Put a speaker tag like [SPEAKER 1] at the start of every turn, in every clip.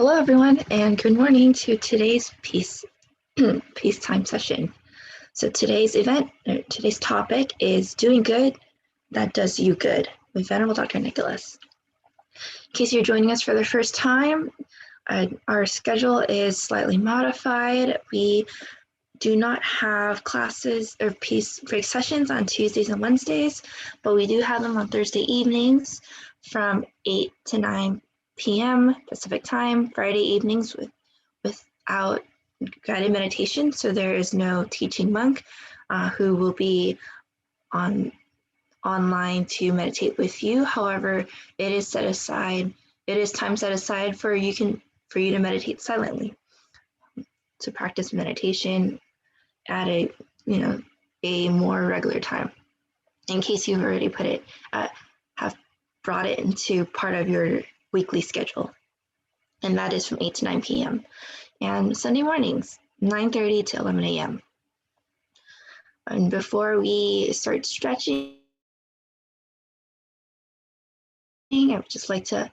[SPEAKER 1] Hello, everyone, and good morning to today's peacetime session. So today's topic is Doing Good That Does You Good with Venerable Dr. Nicholas. In case you're joining us for the first time, our schedule is slightly modified. We do not have classes or peace break sessions on Tuesdays and Wednesdays, but we do have them on Thursday evenings from 8 to 9 p.m. Pacific time, Friday evenings without guided meditation. So there is no teaching monk who will be online to meditate with you. However, it is time set aside for you to meditate silently, to practice meditation at a more regular time. In case you've already have brought it into part of your weekly schedule, and that is from 8 to 9 p.m. and Sunday mornings 9:30 to 11 a.m. And before we start stretching, I would just like to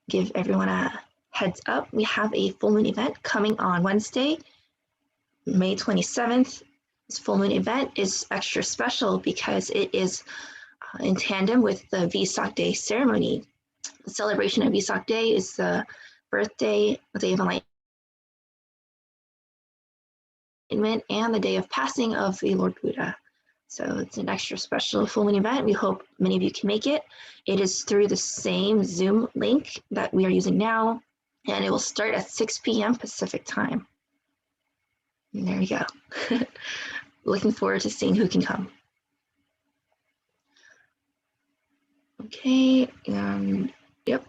[SPEAKER 1] give everyone a heads up. We have a full moon event coming on Wednesday, May 27th. This full moon event is extra special because it is in tandem with the Vesak Day ceremony. The celebration of Vesak Day is the day of enlightenment and the day of passing of the Lord Buddha. So it's an extra special full moon event. We hope many of you can make it. It is through the same Zoom link that we are using now, and it will start at 6 p.m. Pacific time. And there we go. Looking forward to seeing who can come. Okay, yep.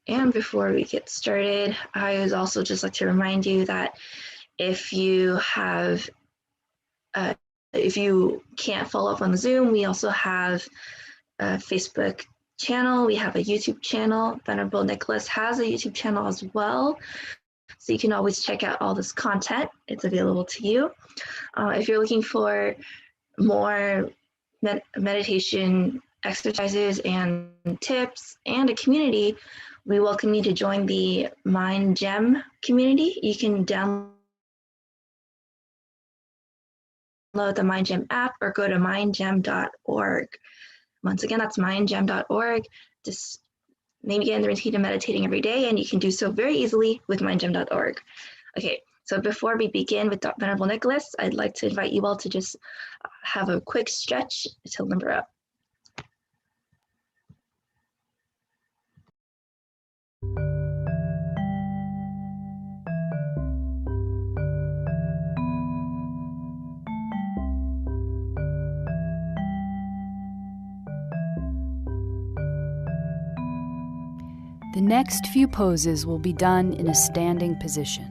[SPEAKER 1] And before we get started, I would also just like to remind you that if you can't follow up on the Zoom, we also have a Facebook channel. We have a YouTube channel. Venerable Nicholas has a YouTube channel as well. So you can always check out all this content. It's available to you. If you're looking for more meditation exercises and tips and a community, we welcome you to join the Mind Gem community. You can download the Mind Gem app or go to mindgem.org. Once again, that's mindgem.org. Just maybe get in the routine of meditating every day, and you can do so very easily with mindgem.org. Okay, so before we begin with Venerable Nicholas, I'd like to invite you all to just have a quick stretch to limber up.
[SPEAKER 2] The next few poses will be done in a standing position.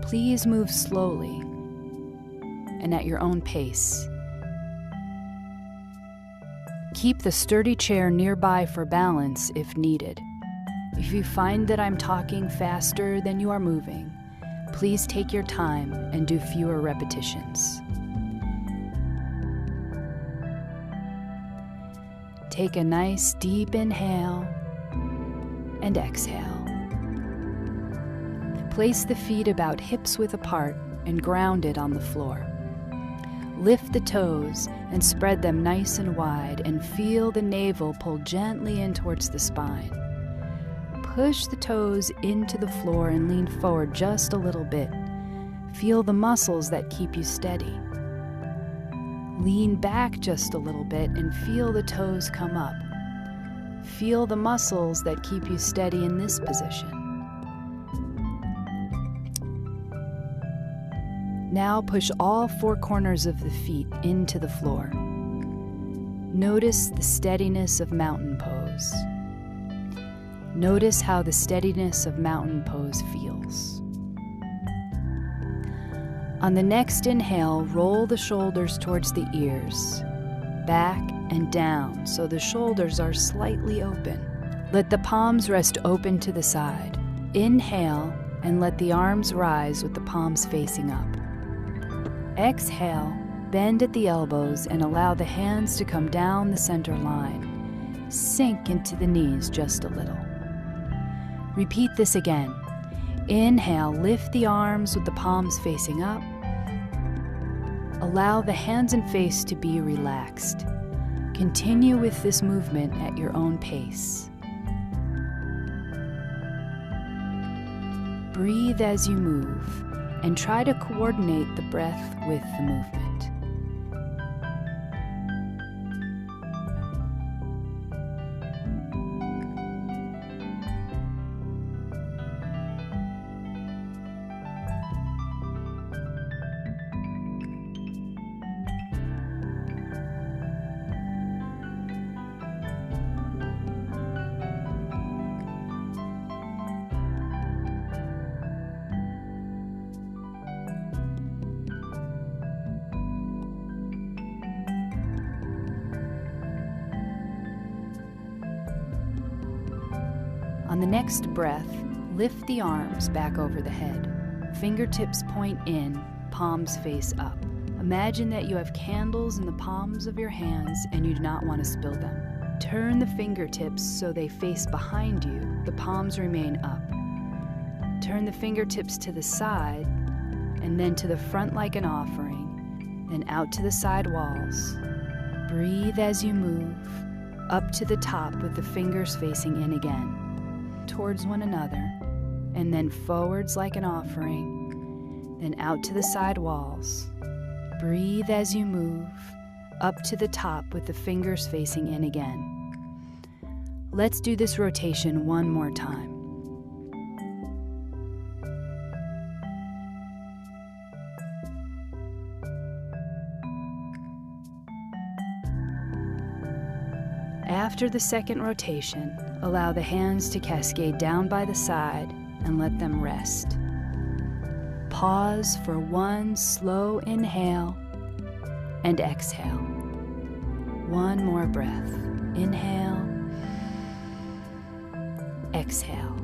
[SPEAKER 2] Please move slowly and at your own pace. Keep the sturdy chair nearby for balance if needed. If you find that I'm talking faster than you are moving, please take your time and do fewer repetitions. Take a nice deep inhale and exhale. Place the feet about hips width apart and grounded on the floor. Lift the toes and spread them nice and wide, and feel the navel pull gently in towards the spine. Push the toes into the floor and lean forward just a little bit. Feel the muscles that keep you steady. Lean back just a little bit and feel the toes come up. Feel the muscles that keep you steady in this position. Now push all four corners of the feet into the floor. Notice the steadiness of mountain pose. Notice how the steadiness of mountain pose feels. On the next inhale, roll the shoulders towards the ears, back and down so the shoulders are slightly open. Let the palms rest open to the side. Inhale and let the arms rise with the palms facing up. Exhale, bend at the elbows and allow the hands to come down the center line. Sink into the knees just a little. Repeat this again. Inhale, lift the arms with the palms facing up. Allow the hands and face to be relaxed. Continue with this movement at your own pace. Breathe as you move and try to coordinate the breath with the movement. On the next breath, lift the arms back over the head. Fingertips point in, palms face up. Imagine that you have candles in the palms of your hands and you do not want to spill them. Turn the fingertips so they face behind you. The palms remain up. Turn the fingertips to the side and then to the front like an offering, then out to the side walls. Breathe as you move, up to the top with the fingers facing in again, towards one another, and then forwards like an offering, then out to the side walls. Breathe as you move, up to the top with the fingers facing in again. Let's do this rotation one more time. After the second rotation, allow the hands to cascade down by the side and let them rest. Pause for one slow inhale and exhale. One more breath. Inhale, exhale.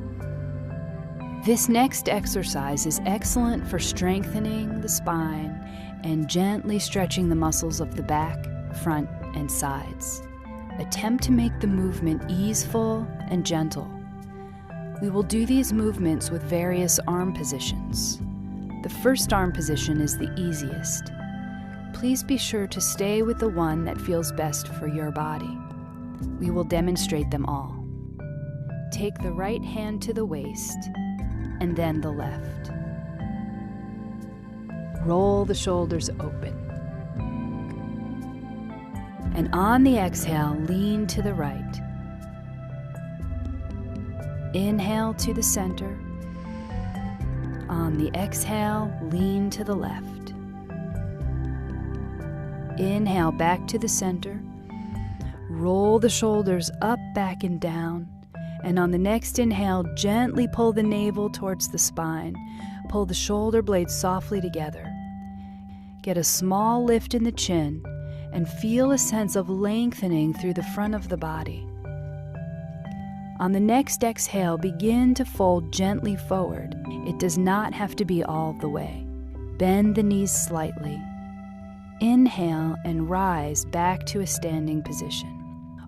[SPEAKER 2] This next exercise is excellent for strengthening the spine and gently stretching the muscles of the back, front, and sides. Attempt to make the movement easeful and gentle. We will do these movements with various arm positions. The first arm position is the easiest. Please be sure to stay with the one that feels best for your body. We will demonstrate them all. Take the right hand to the waist and then the left. Roll the shoulders open. And on the exhale, lean to the right. Inhale to the center. On the exhale, lean to the left. Inhale back to the center. Roll the shoulders up, back, and down. And on the next inhale, gently pull the navel towards the spine. Pull the shoulder blades softly together. Get a small lift in the chin and feel a sense of lengthening through the front of the body. On the next exhale, begin to fold gently forward. It does not have to be all the way. Bend the knees slightly. Inhale and rise back to a standing position.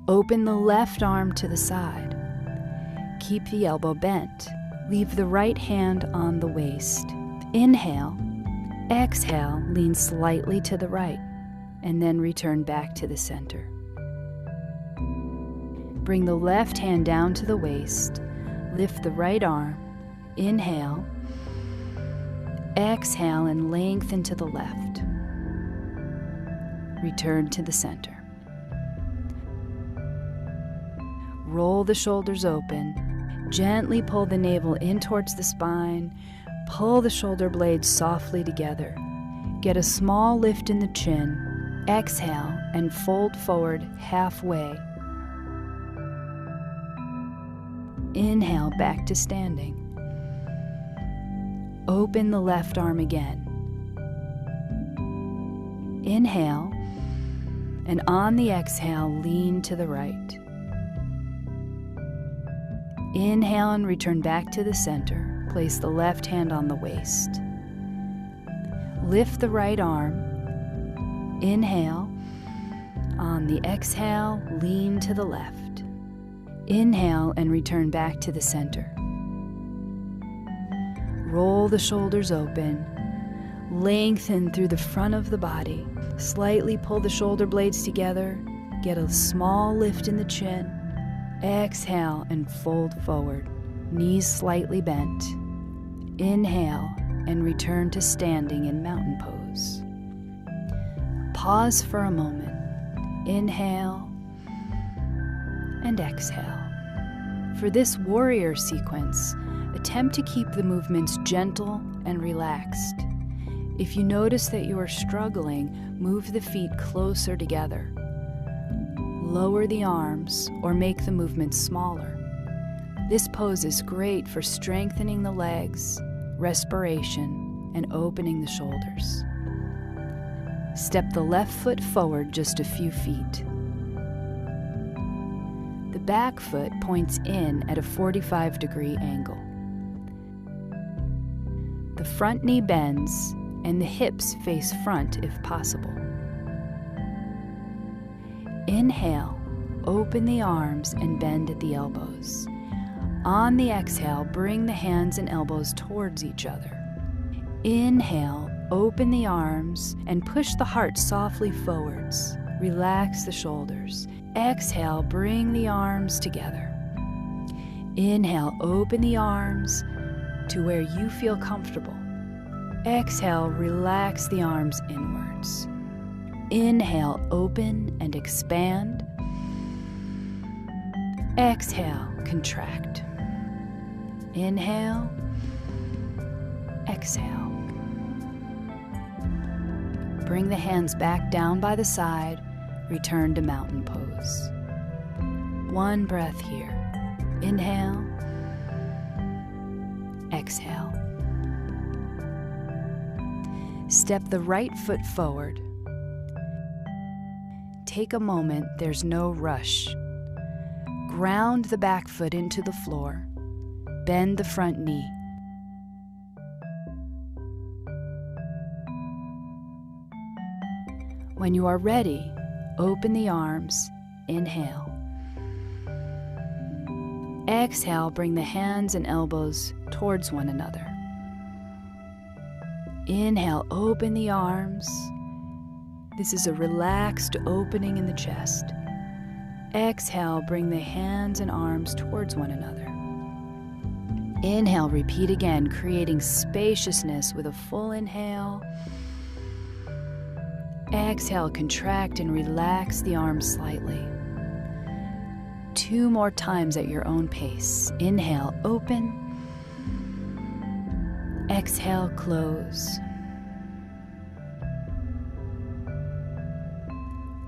[SPEAKER 2] Open the left arm to the side. Keep the elbow bent. Leave the right hand on the waist. Inhale. Exhale, lean slightly to the right, and then return back to the center. Bring the left hand down to the waist. Lift the right arm. Inhale. Exhale and lengthen to the left. Return to the center. Roll the shoulders open. Gently pull the navel in towards the spine. Pull the shoulder blades softly together. Get a small lift in the chin. Exhale and fold forward halfway. Inhale back to standing. Open the left arm again. Inhale, and on the exhale, lean to the right. Inhale and return back to the center. Place the left hand on the waist. Lift the right arm. Inhale. On the exhale, lean to the left. Inhale and return back to the center. Roll the shoulders open. Lengthen through the front of the body. Slightly pull the shoulder blades together. Get a small lift in the chin. Exhale and fold forward. Knees slightly bent. Inhale and return to standing in mountain pose. Pause for a moment. Inhale and exhale. For this warrior sequence, attempt to keep the movements gentle and relaxed. If you notice that you are struggling, move the feet closer together. Lower the arms or make the movements smaller. This pose is great for strengthening the legs, respiration, and opening the shoulders. Step the left foot forward just a few feet. The back foot points in at a 45-degree angle. The front knee bends and the hips face front if possible. Inhale, open the arms and bend at the elbows. On the exhale, bring the hands and elbows towards each other. Inhale, open the arms and push the heart softly forwards. Relax the shoulders. Exhale, bring the arms together. Inhale, open the arms to where you feel comfortable. Exhale, relax the arms inwards. Inhale, open and expand. Exhale, contract. Inhale, exhale. Bring the hands back down by the side, return to mountain pose. One breath here. Inhale, exhale. Step the right foot forward. Take a moment, there's no rush. Ground the back foot into the floor. Bend the front knee. When you are ready, open the arms. Inhale. Exhale, bring the hands and elbows towards one another. Inhale, open the arms. This is a relaxed opening in the chest. Exhale, bring the hands and arms towards one another. Inhale, repeat again, creating spaciousness with a full inhale. Exhale, contract and relax the arms slightly. 2 more times at your own pace. Inhale, open. Exhale, close.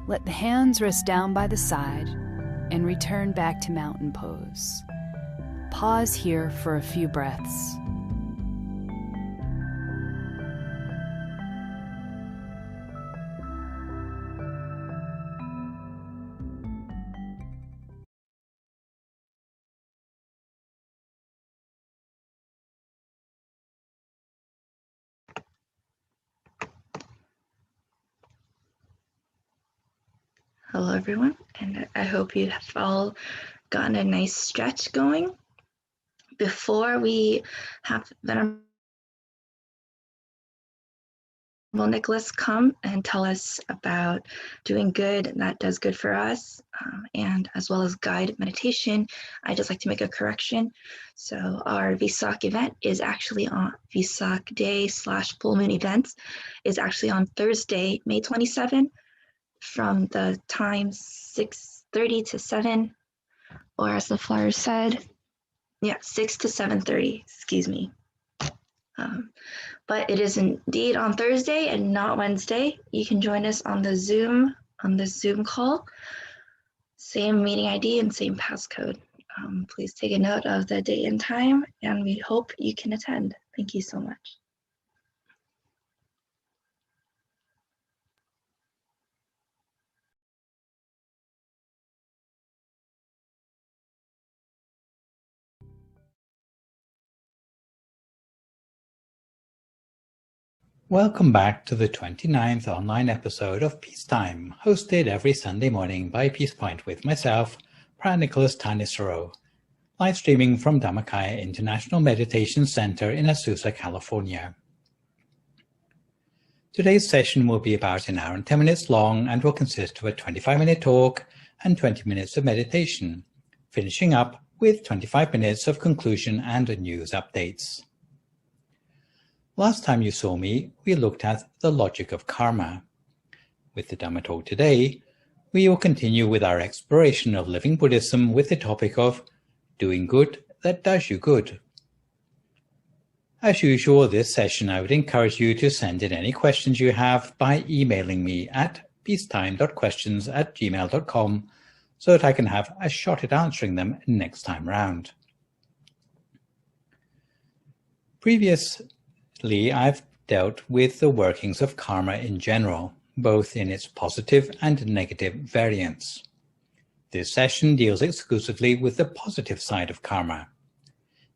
[SPEAKER 2] Let the hands rest down by the side and return back to mountain pose. Pause here for a few breaths.
[SPEAKER 1] Hello, everyone, and I hope you have all gotten a nice stretch going. Before we have Venerable Nicholas come and tell us about doing good that does good for us, and as well as guided meditation, I just like to make a correction. So our Vesak event is actually on Vesak Day / full moon events is actually on Thursday, May 27, from the time 6:30 to 7, or as the flyer said, 6 to 7:30, excuse me. But it is indeed on Thursday and not Wednesday. You can join us on the Zoom call. Same meeting ID and same passcode. Please take a note of the date and time, and we hope you can attend. Thank you so much.
[SPEAKER 3] Welcome back to the 29th online episode of Peacetime, hosted every Sunday morning by Peace Point with myself, Phra Nicholas Thanissaro. live streaming from Dhammakaya International Meditation Center in Azusa, California. Today's session will be about an hour and 10 minutes long and will consist of a 25-minute talk and 20 minutes of meditation, finishing up with 25 minutes of conclusion and news updates. Last time you saw me, we looked at the logic of karma. With the Dhamma talk today, we will continue with our exploration of living Buddhism with the topic of doing good that does you good. As usual, this session I would encourage you to send in any questions you have by emailing me at peacetime.questions@gmail.com so that I can have a shot at answering them next time round. Previously, I've dealt with the workings of karma in general, both in its positive and negative variants. This session deals exclusively with the positive side of karma.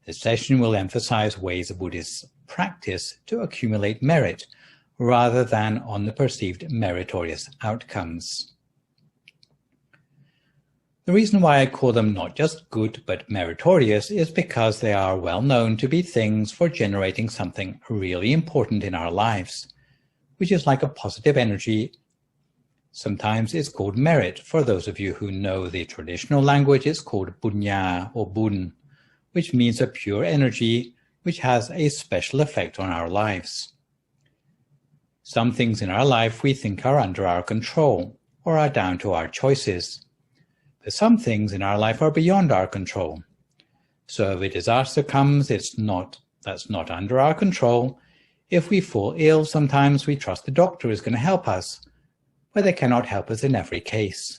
[SPEAKER 3] This session will emphasize ways Buddhists practice to accumulate merit rather than on the perceived meritorious outcomes. The reason why I call them not just good but meritorious is because they are well known to be things for generating something really important in our lives, which is like a positive energy. Sometimes it's called merit. For those of you who know the traditional language, it's called punya or bun, which means a pure energy which has a special effect on our lives. Some things in our life we think are under our control or are down to our choices. But some things in our life are beyond our control. So if a disaster comes, that's not under our control. If we fall ill, sometimes we trust the doctor is going to help us, but they cannot help us in every case.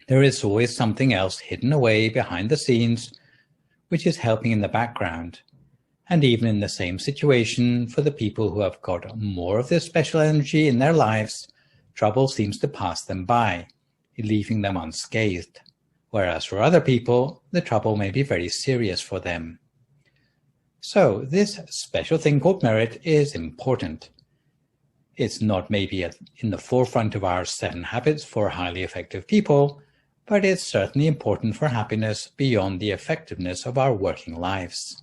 [SPEAKER 3] There is always something else hidden away behind the scenes, which is helping in the background. And even in the same situation, for the people who have got more of this special energy in their lives, trouble seems to pass them by, leaving them unscathed, whereas for other people, the trouble may be very serious for them. So this special thing called merit is important. It's not maybe in the forefront of our 7 habits for highly effective people, but it's certainly important for happiness beyond the effectiveness of our working lives.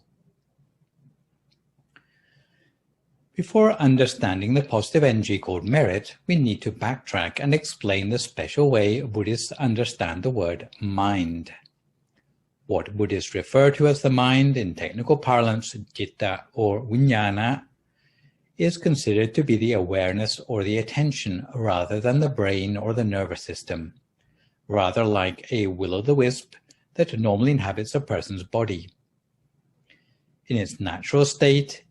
[SPEAKER 3] Before understanding the positive energy called merit, we need to backtrack and explain the special way Buddhists understand the word mind. What Buddhists refer to as the mind, in technical parlance, citta or vijnana, is considered to be the awareness or the attention rather than the brain or the nervous system, rather like a will-o'-the-wisp that normally inhabits a person's body. In its natural state,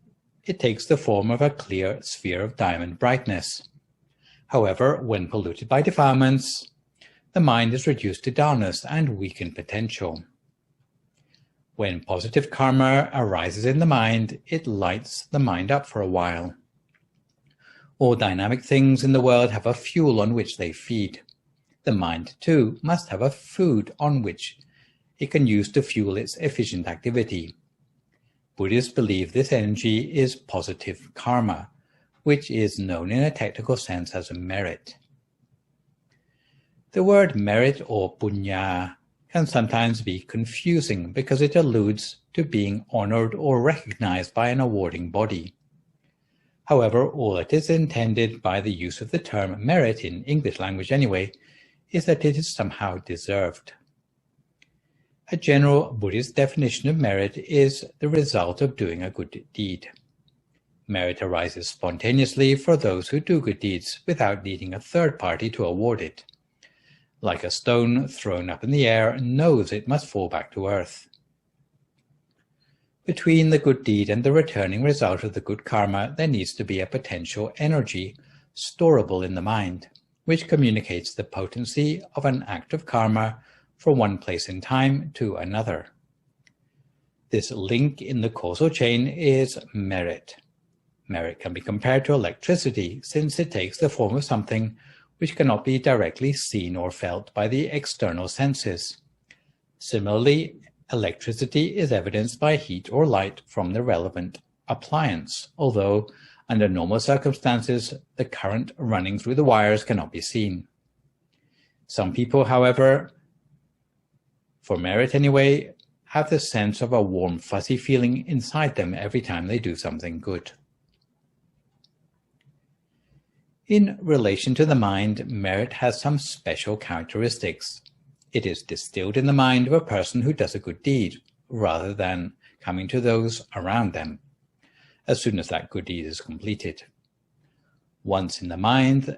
[SPEAKER 3] it takes the form of a clear sphere of diamond brightness. However, when polluted by defilements, the mind is reduced to dullness and weakened potential. When positive karma arises in the mind, it lights the mind up for a while. All dynamic things in the world have a fuel on which they feed. The mind, too, must have a food on which it can use to fuel its efficient activity. Buddhists believe this energy is positive karma, which is known in a technical sense as merit. The word merit or punya can sometimes be confusing because it alludes to being honored or recognized by an awarding body. However, all it is intended by the use of the term merit, in English language anyway, is that it is somehow deserved. A general Buddhist definition of merit is the result of doing a good deed. Merit arises spontaneously for those who do good deeds without needing a third party to award it. Like a stone thrown up in the air knows it must fall back to earth. Between the good deed and the returning result of the good karma, there needs to be a potential energy storable in the mind, which communicates the potency of an act of karma from one place in time to another. This link in the causal chain is merit. Merit can be compared to electricity, since it takes the form of something which cannot be directly seen or felt by the external senses. Similarly, electricity is evidenced by heat or light from the relevant appliance, although under normal circumstances, the current running through the wires cannot be seen. Some people, however, for merit anyway, have the sense of a warm, fuzzy feeling inside them every time they do something good. In relation to the mind, merit has some special characteristics. It is distilled in the mind of a person who does a good deed, rather than coming to those around them, as soon as that good deed is completed. Once in the mind,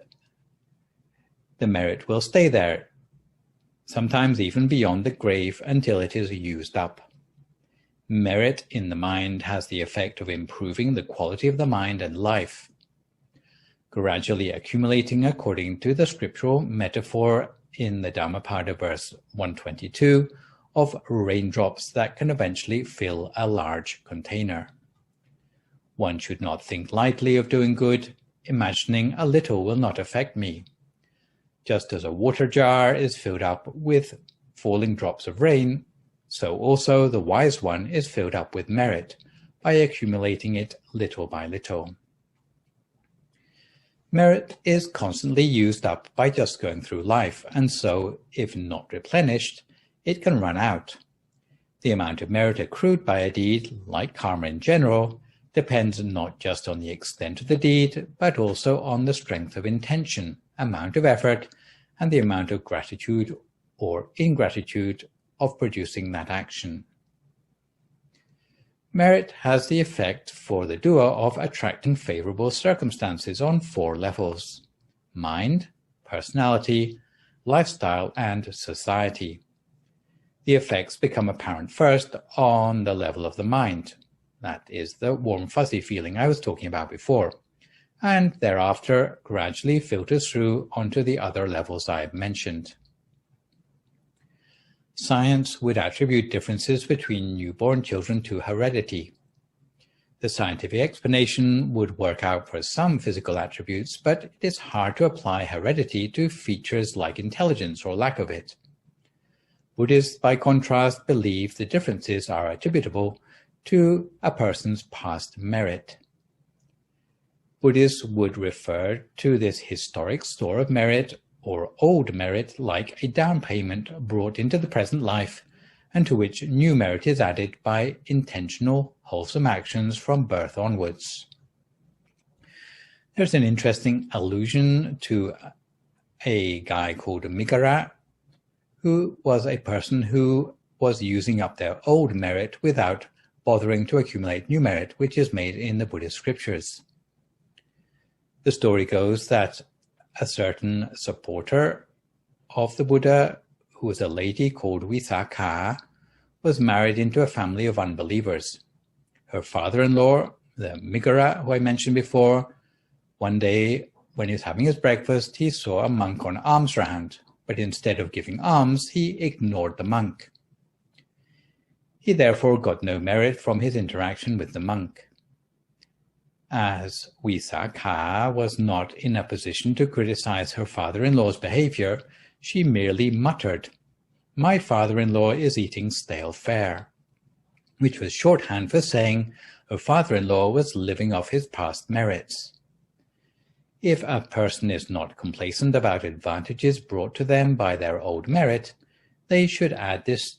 [SPEAKER 3] the merit will stay there, sometimes even beyond the grave until it is used up. Merit in the mind has the effect of improving the quality of the mind and life, gradually accumulating according to the scriptural metaphor in the Dhammapada verse 122 of raindrops that can eventually fill a large container. One should not think lightly of doing good, imagining a little will not affect me. Just as a water jar is filled up with falling drops of rain, so also the wise one is filled up with merit by accumulating it little by little. Merit is constantly used up by just going through life, and so, if not replenished, it can run out. The amount of merit accrued by a deed, like karma in general, depends not just on the extent of the deed, but also on the strength of intention, amount of effort, and the amount of gratitude or ingratitude of producing that action. Merit has the effect for the doer of attracting favorable circumstances on 4 levels: mind, personality, lifestyle, and society. The effects become apparent first on the level of the mind. That is the warm, fuzzy feeling I was talking about before, and thereafter gradually filters through onto the other levels I have mentioned. Science would attribute differences between newborn children to heredity. The scientific explanation would work out for some physical attributes, but it is hard to apply heredity to features like intelligence or lack of it. Buddhists, by contrast, believe the differences are attributable to a person's past merit. Buddhists would refer to this historic store of merit or old merit like a down payment brought into the present life, and to which new merit is added by intentional, wholesome actions from birth onwards. There's an interesting allusion to a guy called Migara, who was a person who was using up their old merit without bothering to accumulate new merit, which is made in the Buddhist scriptures. The story goes that a certain supporter of the Buddha, who was a lady called Visakha, was married into a family of unbelievers. Her father-in-law, the Migara, who I mentioned before, one day when he was having his breakfast, he saw a monk on alms round, but instead of giving alms, he ignored the monk. He therefore got no merit from his interaction with the monk. As Visakha was not in a position to criticize her father-in-law's behavior, she merely muttered, "My father-in-law is eating stale fare," which was shorthand for saying her father-in-law was living off his past merits. If a person is not complacent about advantages brought to them by their old merit, they should add this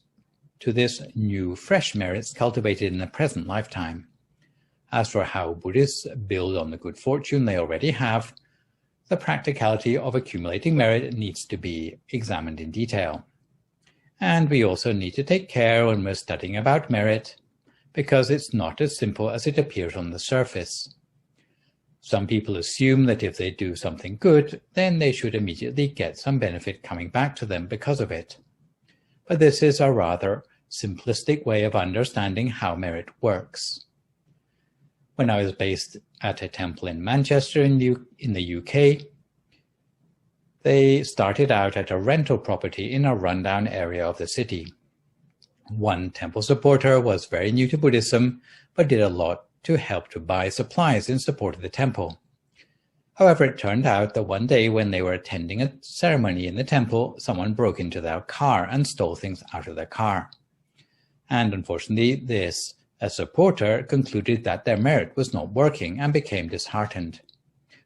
[SPEAKER 3] to this new, fresh merits cultivated in the present lifetime. As for how Buddhists build on the good fortune they already have, the practicality of accumulating merit needs to be examined in detail. And we also need to take care when we're studying about merit, because it's not as simple as it appears on the surface. Some people assume that if they do something good, then they should immediately get some benefit coming back to them because of it. But this is a rather simplistic way of understanding how merit works. When I was based at a temple in Manchester in the UK, they started out at a rental property in a rundown area of the city. One temple supporter was very new to Buddhism, but did a lot to help to buy supplies in support of the temple. However, it turned out that one day when they were attending a ceremony in the temple, someone broke into their car and stole things out of their car. And unfortunately, this supporter concluded that their merit was not working and became disheartened,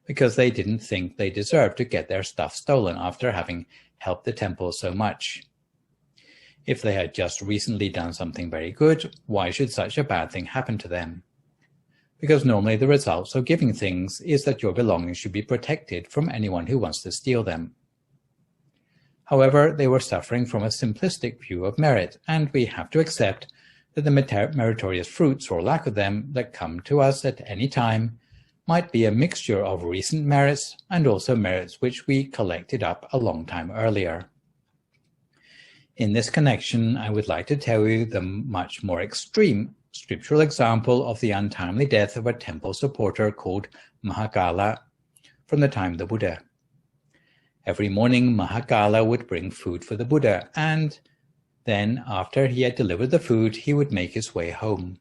[SPEAKER 3] because they didn't think they deserved to get their stuff stolen after having helped the temple so much. If they had just recently done something very good, why should such a bad thing happen to them? Because normally the results of giving things is that your belongings should be protected from anyone who wants to steal them. However, they were suffering from a simplistic view of merit, and we have to accept that the meritorious fruits or lack of them that come to us at any time might be a mixture of recent merits and also merits which we collected up a long time earlier. In this connection, I would like to tell you the much more extreme scriptural example of the untimely death of a temple supporter called Mahakala from the time of the Buddha. Every morning, Mahakala would bring food for the Buddha, and then, after he had delivered the food, he would make his way home.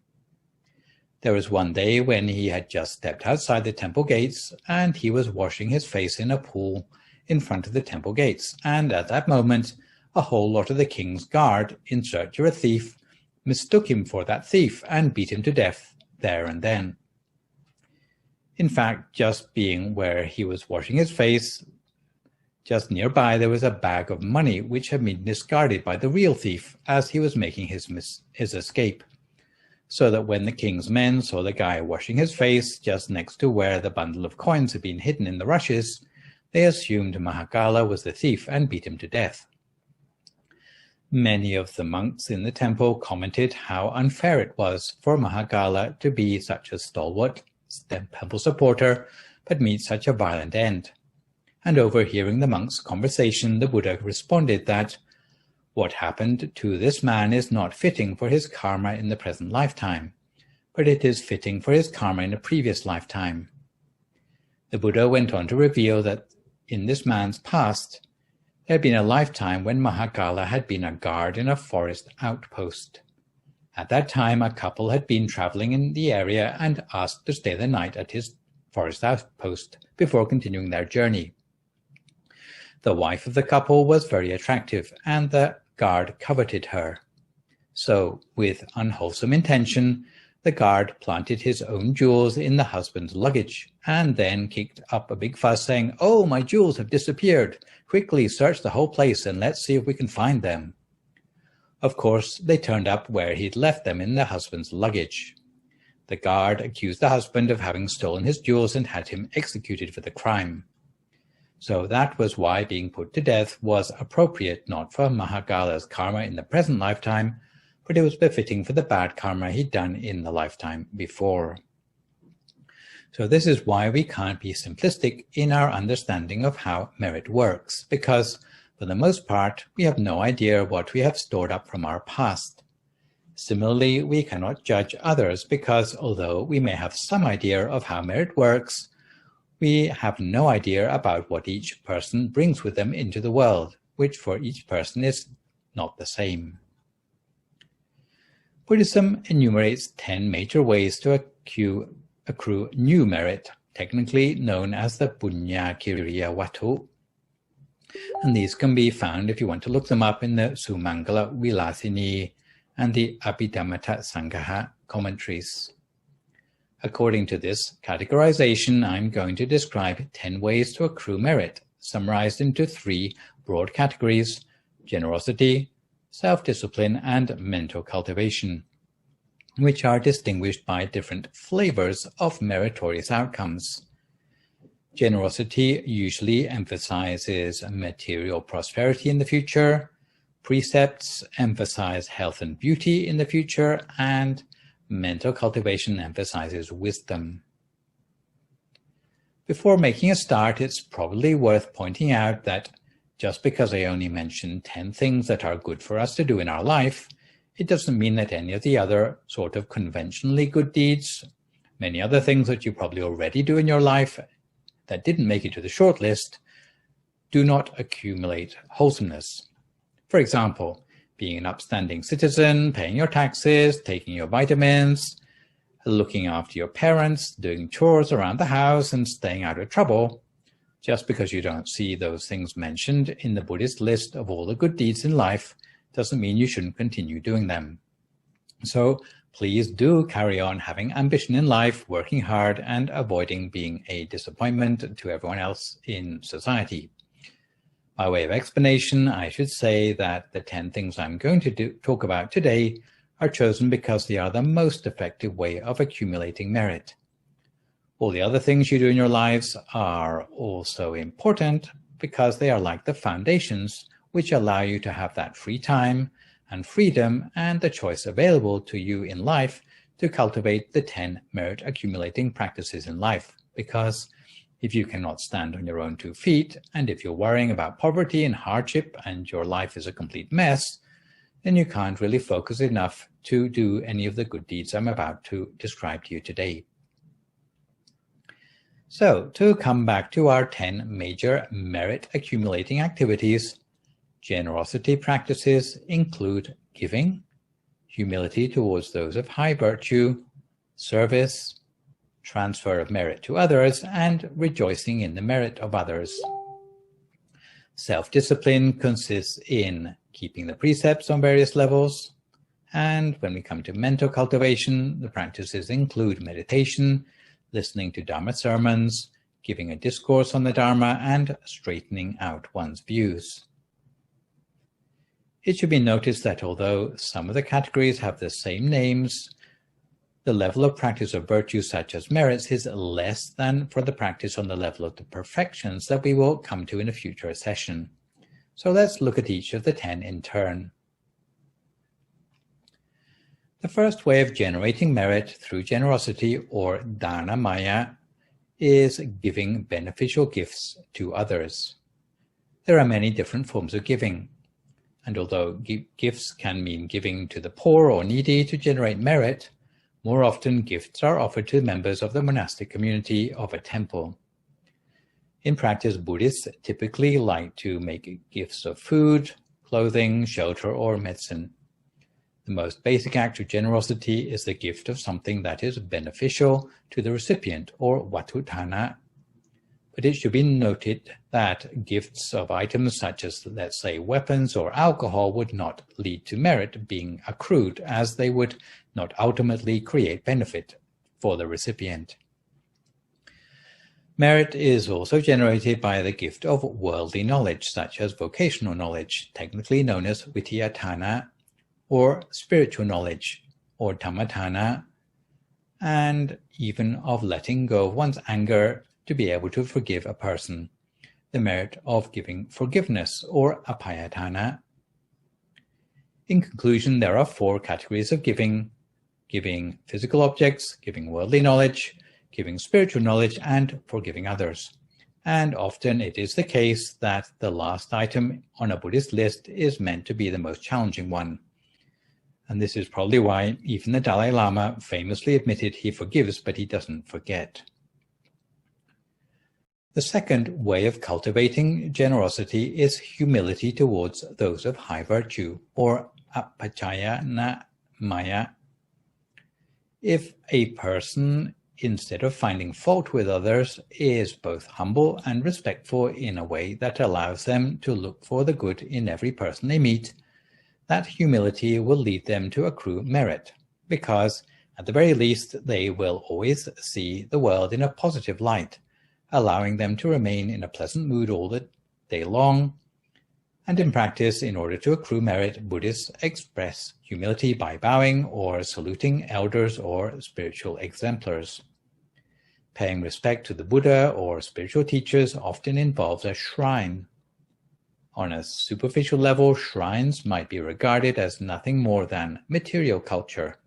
[SPEAKER 3] There was one day when he had just stepped outside the temple gates, and he was washing his face in a pool in front of the temple gates, and at that moment, a whole lot of the king's guard, in search of a thief, mistook him for that thief and beat him to death there and then. In fact, just being where he was washing his face, just nearby there was a bag of money which had been discarded by the real thief as he was making his escape, so that when the king's men saw the guy washing his face just next to where the bundle of coins had been hidden in the rushes, they assumed Mahakala was the thief and beat him to death. Many of the monks in the temple commented how unfair it was for Mahakala to be such a stalwart temple supporter but meet such a violent end. And overhearing the monks' conversation, the Buddha responded that what happened to this man is not fitting for his karma in the present lifetime, but it is fitting for his karma in a previous lifetime. The Buddha went on to reveal that in this man's past, there had been a lifetime when Mahakala had been a guard in a forest outpost. At that time, a couple had been traveling in the area and asked to stay the night at his forest outpost before continuing their journey. The wife of the couple was very attractive, and the guard coveted her. So, with unwholesome intention, the guard planted his own jewels in the husband's luggage, and then kicked up a big fuss saying, "Oh, my jewels have disappeared. Quickly search the whole place and let's see if we can find them." Of course, they turned up where he'd left them in the husband's luggage. The guard accused the husband of having stolen his jewels and had him executed for the crime. So that was why being put to death was appropriate not for Mahakala's karma in the present lifetime, but it was befitting for the bad karma he'd done in the lifetime before. So this is why we can't be simplistic in our understanding of how merit works, because for the most part, we have no idea what we have stored up from our past. Similarly, we cannot judge others because although we may have some idea of how merit works, we have no idea about what each person brings with them into the world, which for each person is not the same. Buddhism enumerates 10 major ways to accrue new merit, technically known as the Punya Kiriya Watu. And these can be found, if you want to look them up, in the Sumangala Vilasini and the Abhidhammata Sangaha commentaries. According to this categorization, I'm going to describe 10 ways to accrue merit, summarized into 3 broad categories: generosity, self-discipline, and mental cultivation, which are distinguished by different flavors of meritorious outcomes. Generosity usually emphasizes material prosperity in the future, precepts emphasize health and beauty in the future, and mental cultivation emphasizes wisdom. Before making a start, it's probably worth pointing out that just because I only mentioned 10 things that are good for us to do in our life, it doesn't mean that any of the other sort of conventionally good deeds, many other things that you probably already do in your life that didn't make it to the short list, do not accumulate wholesomeness. For example, being an upstanding citizen, paying your taxes, taking your vitamins, looking after your parents, doing chores around the house, and staying out of trouble. Just because you don't see those things mentioned in the Buddhist list of all the good deeds in life doesn't mean you shouldn't continue doing them. So please do carry on having ambition in life, working hard, and avoiding being a disappointment to everyone else in society. By way of explanation, I should say that the 10 things I'm going to talk about today are chosen because they are the most effective way of accumulating merit. All the other things you do in your lives are also important because they are like the foundations which allow you to have that free time and freedom and the choice available to you in life to cultivate the 10 merit accumulating practices in life. Because if you cannot stand on your own 2 feet, and if you're worrying about poverty and hardship and your life is a complete mess, then you can't really focus enough to do any of the good deeds I'm about to describe to you today. So, to come back to our 10 major merit accumulating activities, generosity practices include giving, humility towards those of high virtue, service, transfer of merit to others, and rejoicing in the merit of others. Self-discipline consists in keeping the precepts on various levels, and when we come to mental cultivation, the practices include meditation, listening to Dhamma sermons, giving a discourse on the Dharma, and straightening out one's views. It should be noticed that although some of the categories have the same names, the level of practice of virtues such as merits is less than for the practice on the level of the perfections that we will come to in a future session. So let's look at each of the 10 in turn. The first way of generating merit through generosity, or dana maya, is giving beneficial gifts to others. There are many different forms of giving, and although gifts can mean giving to the poor or needy to generate merit, more often gifts are offered to members of the monastic community of a temple. In practice, Buddhists typically like to make gifts of food, clothing, shelter, or medicine. The most basic act of generosity is the gift of something that is beneficial to the recipient, or vatutthana. But it should be noted that gifts of items such as, let's say, weapons or alcohol would not lead to merit being accrued, as they would not ultimately create benefit for the recipient. Merit is also generated by the gift of worldly knowledge, such as vocational knowledge, technically known as vidyatthana, or spiritual knowledge, or dhammatthana, and even of letting go of one's anger to be able to forgive a person, the merit of giving forgiveness, or apayatthana. In conclusion, there are 4 categories of giving: giving physical objects, giving worldly knowledge, giving spiritual knowledge, and forgiving others. And often it is the case that the last item on a Buddhist list is meant to be the most challenging one. And this is probably why even the Dalai Lama famously admitted he forgives, but he doesn't forget. The second way of cultivating generosity is humility towards those of high virtue, or apacayana maya. If a person, instead of finding fault with others, is both humble and respectful in a way that allows them to look for the good in every person they meet, that humility will lead them to accrue merit, because at the very least they will always see the world in a positive light, allowing them to remain in a pleasant mood all the day long. And in practice, in order to accrue merit, Buddhists express humility by bowing or saluting elders or spiritual exemplars. Paying respect to the Buddha or spiritual teachers often involves a shrine. On a superficial level, shrines might be regarded as nothing more than material culture.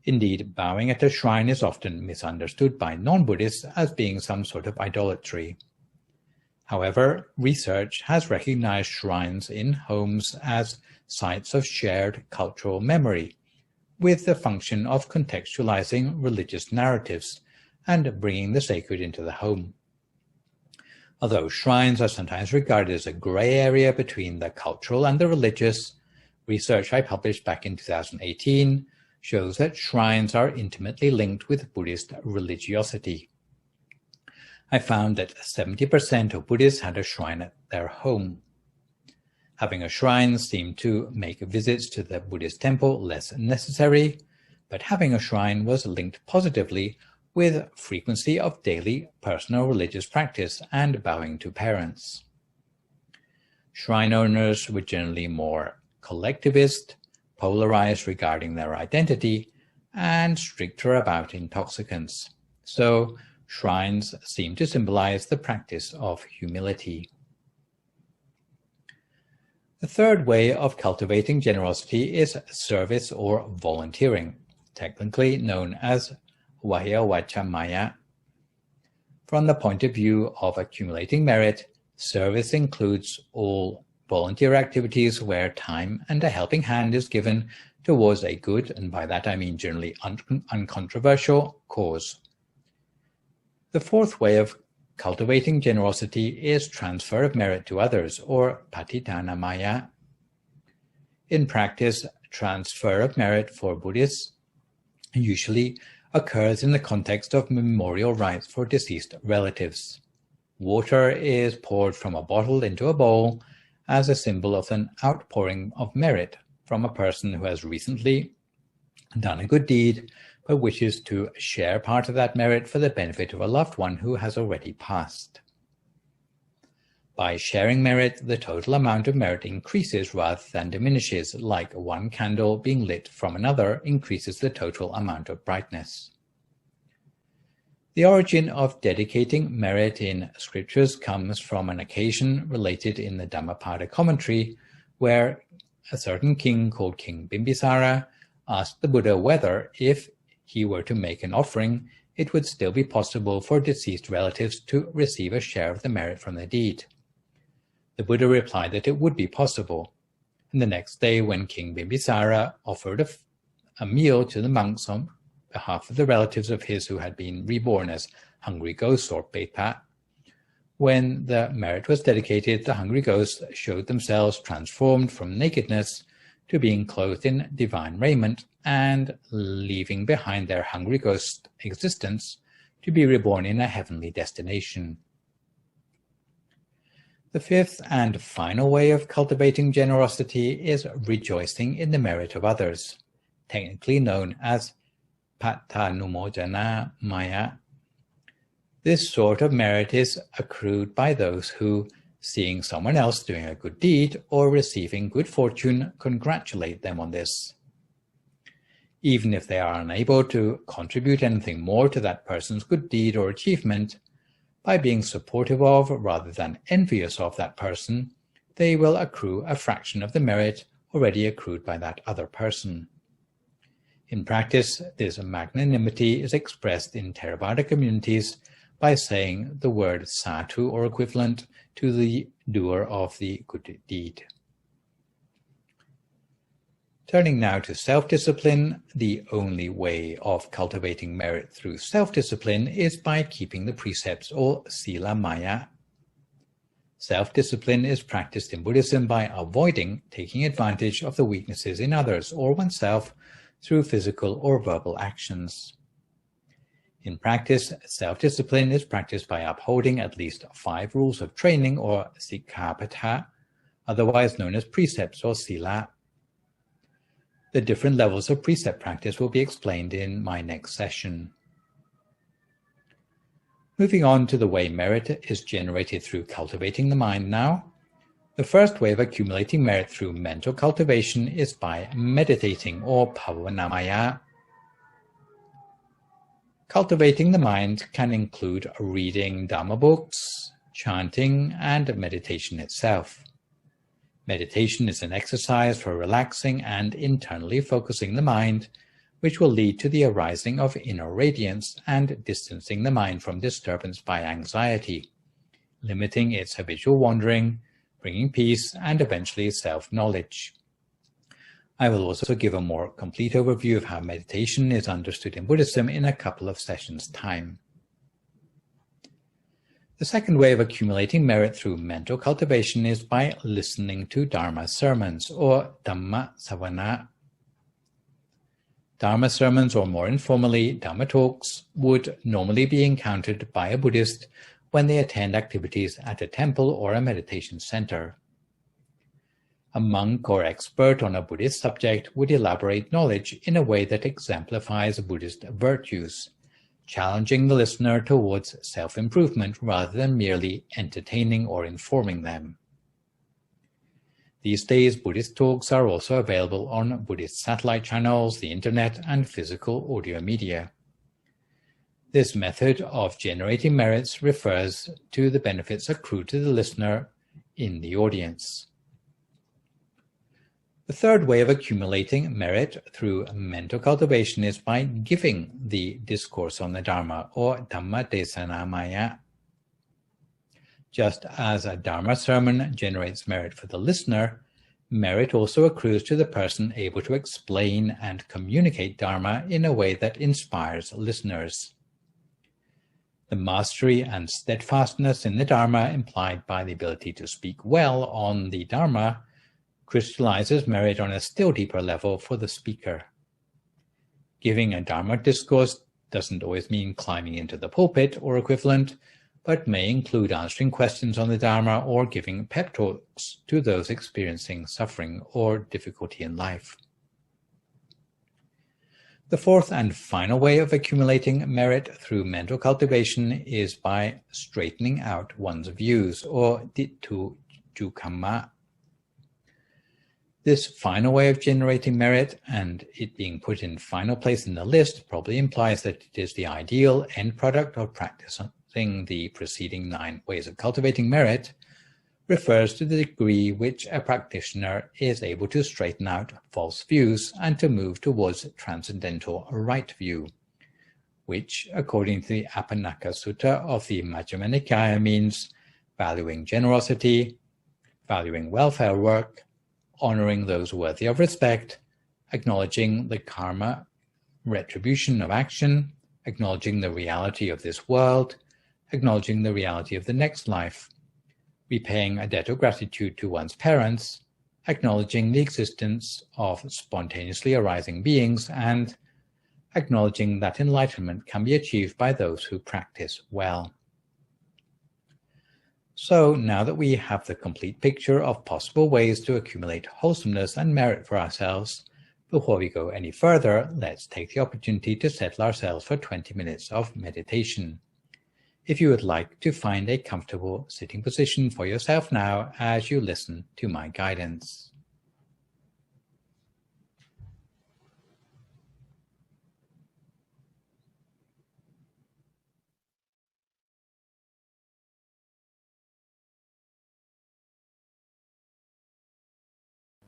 [SPEAKER 3] Indeed, bowing at a shrine is often misunderstood by non-Buddhists as being some sort of idolatry. However, research has recognized shrines in homes as sites of shared cultural memory, with the function of contextualizing religious narratives and bringing the sacred into the home. Although shrines are sometimes regarded as a gray area between the cultural and the religious, research I published back in 2018 shows that shrines are intimately linked with Buddhist religiosity. I found that 70% of Buddhists had a shrine at their home. Having a shrine seemed to make visits to the Buddhist temple less necessary, but having a shrine was linked positively with frequency of daily personal religious practice and bowing to parents. Shrine owners were generally more collectivist, polarized regarding their identity, and stricter about intoxicants. So shrines seem to symbolize the practice of humility. The third way of cultivating generosity is service or volunteering, technically known as Vayavachamaya. From the point of view of accumulating merit, service includes all volunteer activities where time and a helping hand is given towards a good, and by that I mean generally uncontroversial, cause. The fourth way of cultivating generosity is transfer of merit to others, or Patithanamaya. In practice, transfer of merit for Buddhists usually occurs in the context of memorial rites for deceased relatives. Water is poured from a bottle into a bowl as a symbol of an outpouring of merit from a person who has recently done a good deed but wishes to share part of that merit for the benefit of a loved one who has already passed. By sharing merit, the total amount of merit increases rather than diminishes, like one candle being lit from another increases the total amount of brightness. The origin of dedicating merit in scriptures comes from an occasion related in the Dhammapada commentary, where a certain king called King Bimbisara asked the Buddha whether, if he were to make an offering, it would still be possible for deceased relatives to receive a share of the merit from the deed. The Buddha replied that it would be possible, and the next day when King Bimbisara offered a meal to the monks on behalf of the relatives of his who had been reborn as hungry ghosts or Beta, when the merit was dedicated, the hungry ghosts showed themselves transformed from nakedness to being clothed in divine raiment and leaving behind their hungry ghost existence to be reborn in a heavenly destination. The fifth and final way of cultivating generosity is rejoicing in the merit of others, technically known as Pattanumojana Maya. This sort of merit is accrued by those who, seeing someone else doing a good deed or receiving good fortune, congratulate them on this. Even if they are unable to contribute anything more to that person's good deed or achievement, by being supportive of rather than envious of that person, they will accrue a fraction of the merit already accrued by that other person. In practice, this magnanimity is expressed in Theravada communities by saying the word sadhu or equivalent to the doer of the good deed. Turning now to self-discipline, the only way of cultivating merit through self-discipline is by keeping the precepts or sila maya. Self-discipline is practiced in Buddhism by avoiding taking advantage of the weaknesses in others or oneself through physical or verbal actions. In practice, self-discipline is practiced by upholding at least 5 rules of training or sikkhapada, otherwise known as precepts or sila. The different levels of precept practice will be explained in my next session. Moving on to the way merit is generated through cultivating the mind now. The first way of accumulating merit through mental cultivation is by meditating or bhavanamaya. Cultivating the mind can include reading Dhamma books, chanting, and meditation itself. Meditation is an exercise for relaxing and internally focusing the mind, which will lead to the arising of inner radiance and distancing the mind from disturbance by anxiety, limiting its habitual wandering, bringing peace, and eventually self-knowledge. I will also give a more complete overview of how meditation is understood in Buddhism in a couple of sessions' time. The second way of accumulating merit through mental cultivation is by listening to Dharma sermons, or Dhamma savana. Dharma sermons, or more informally, Dhamma talks, would normally be encountered by a Buddhist when they attend activities at a temple or a meditation center. A monk or expert on a Buddhist subject would elaborate knowledge in a way that exemplifies Buddhist virtues, challenging the listener towards self-improvement rather than merely entertaining or informing them. These days, Buddhist talks are also available on Buddhist satellite channels, the internet, and physical audio media. This method of generating merits refers to the benefits accrued to the listener in the audience. The third way of accumulating merit through mental cultivation is by giving the discourse on the Dharma, or Dhamma Desanamaya. Just as a Dharma sermon generates merit for the listener, merit also accrues to the person able to explain and communicate Dharma in a way that inspires listeners. The mastery and steadfastness in the Dharma implied by the ability to speak well on the Dharma crystallizes merit on a still deeper level for the speaker. Giving a Dharma discourse doesn't always mean climbing into the pulpit or equivalent, but may include answering questions on the Dharma or giving pep talks to those experiencing suffering or difficulty in life. The fourth and final way of accumulating merit through mental cultivation is by straightening out one's views, or dittu jukama. This final way of generating merit, and it being put in final place in the list, probably implies that it is the ideal end product of practicing the preceding 9 ways of cultivating merit, refers to the degree which a practitioner is able to straighten out false views and to move towards transcendental right view, which, according to the Apanaka Sutta of the Majjhima Nikaya, means valuing generosity, valuing welfare work, honoring those worthy of respect, acknowledging the karma retribution of action, acknowledging the reality of this world, acknowledging the reality of the next life, repaying a debt of gratitude to one's parents, acknowledging the existence of spontaneously arising beings, and acknowledging that enlightenment can be achieved by those who practice well. So now that we have the complete picture of possible ways to accumulate wholesomeness and merit for ourselves, before we go any further, let's take the opportunity to settle ourselves for 20 minutes of meditation. If you would like to find a comfortable sitting position for yourself now as you listen to my guidance.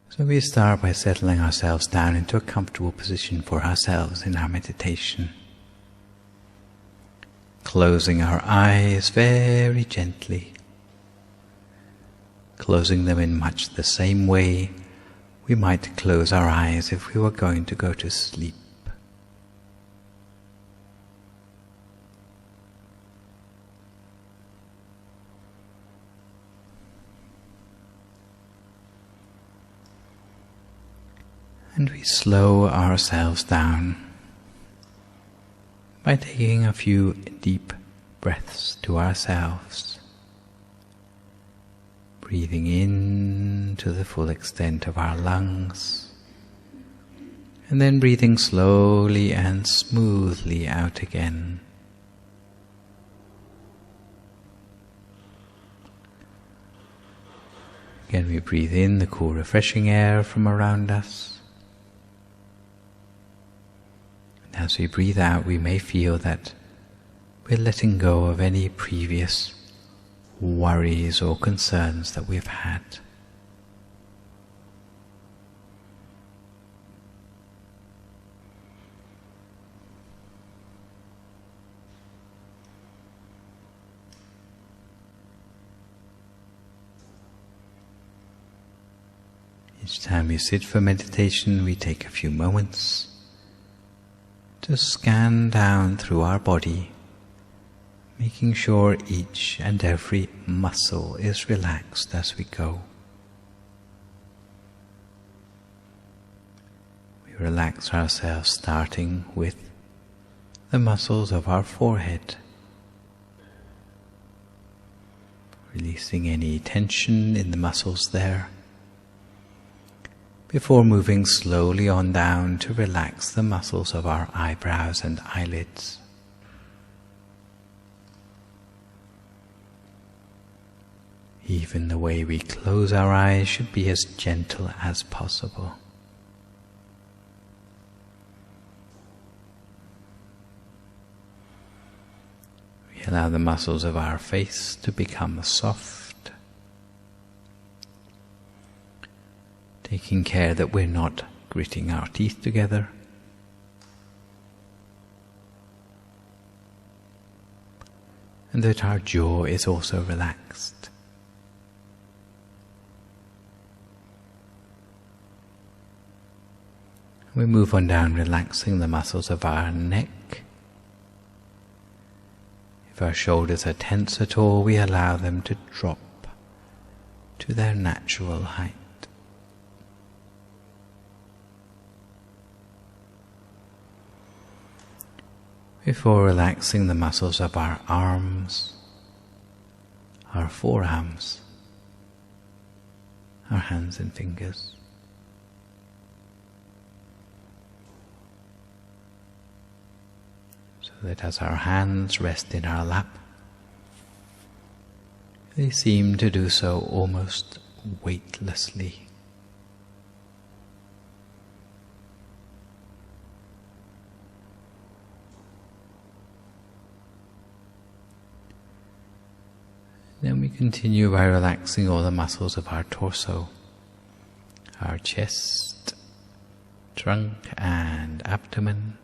[SPEAKER 3] So we start by settling ourselves down into a comfortable position for ourselves in our meditation. Closing our eyes very gently, closing them in much the same way we might close our eyes if we were going to go to sleep. And we slow ourselves down by taking a few deep breaths to ourselves, breathing in to the full extent of our lungs, and then breathing slowly and smoothly out again. Again, we breathe in the cool, refreshing air from around us. As we breathe out, we may feel that we're letting go of any previous worries or concerns that we've had. Each time we sit for meditation, we take a few moments to scan down through our body, making sure each and every muscle is relaxed as we go. We relax ourselves starting with the muscles of our forehead, releasing any tension in the muscles there, before moving slowly on down to relax the muscles of our eyebrows and eyelids. Even the way we close our eyes should be as gentle as possible. We allow the muscles of our face to become soft, taking care that we're not gritting our teeth together. And that our jaw is also relaxed. We move on down, relaxing the muscles of our neck. If our shoulders are tense at all, we allow them to drop to their natural height. Before relaxing the muscles of our arms, our forearms, our hands and fingers. So that as our hands rest in our lap, they seem to do so almost weightlessly. Then we continue by relaxing all the muscles of our torso, our chest, trunk and abdomen.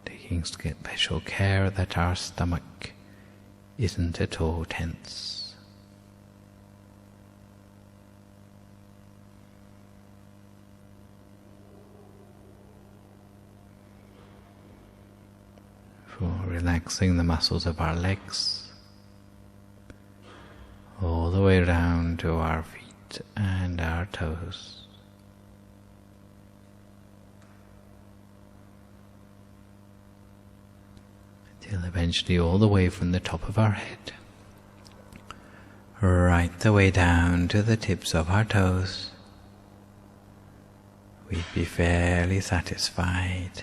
[SPEAKER 3] Taking special care that our stomach isn't at all tense. Relaxing the muscles of our legs all the way down to our feet and our toes. Until eventually all the way from the top of our head right the way down to the tips of our toes. We'd be fairly satisfied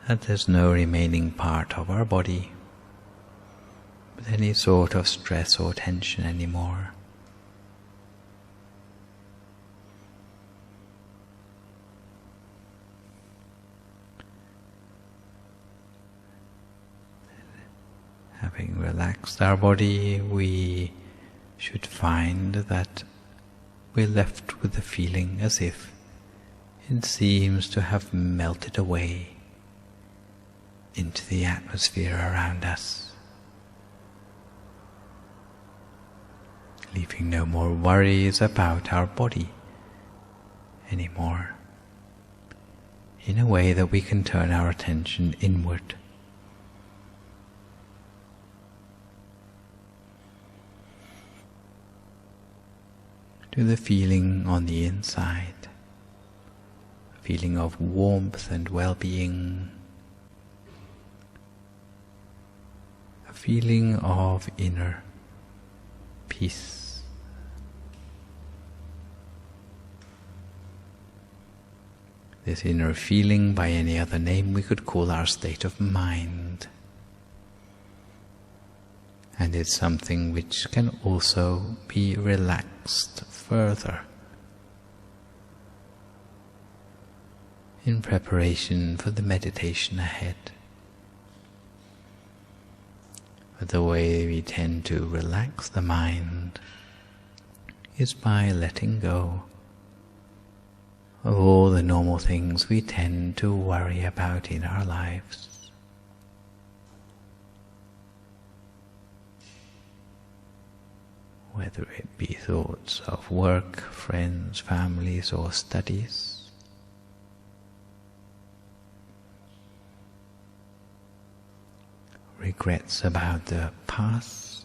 [SPEAKER 3] that there's no remaining part of our body with any sort of stress or tension anymore. Having relaxed our body, we should find that we're left with the feeling as if it seems to have melted away into the atmosphere around us, leaving no more worries about our body anymore, in a way that we can turn our attention inward. To the feeling on the inside, a feeling of warmth and well-being, a feeling of inner peace. This inner feeling, by any other name, we could call our state of mind. And it's something which can also be relaxed further in preparation for the meditation ahead. But the way we tend to relax the mind is by letting go of all the normal things we tend to worry about in our lives. Whether it be thoughts of work, friends, families, or studies. Regrets about the past.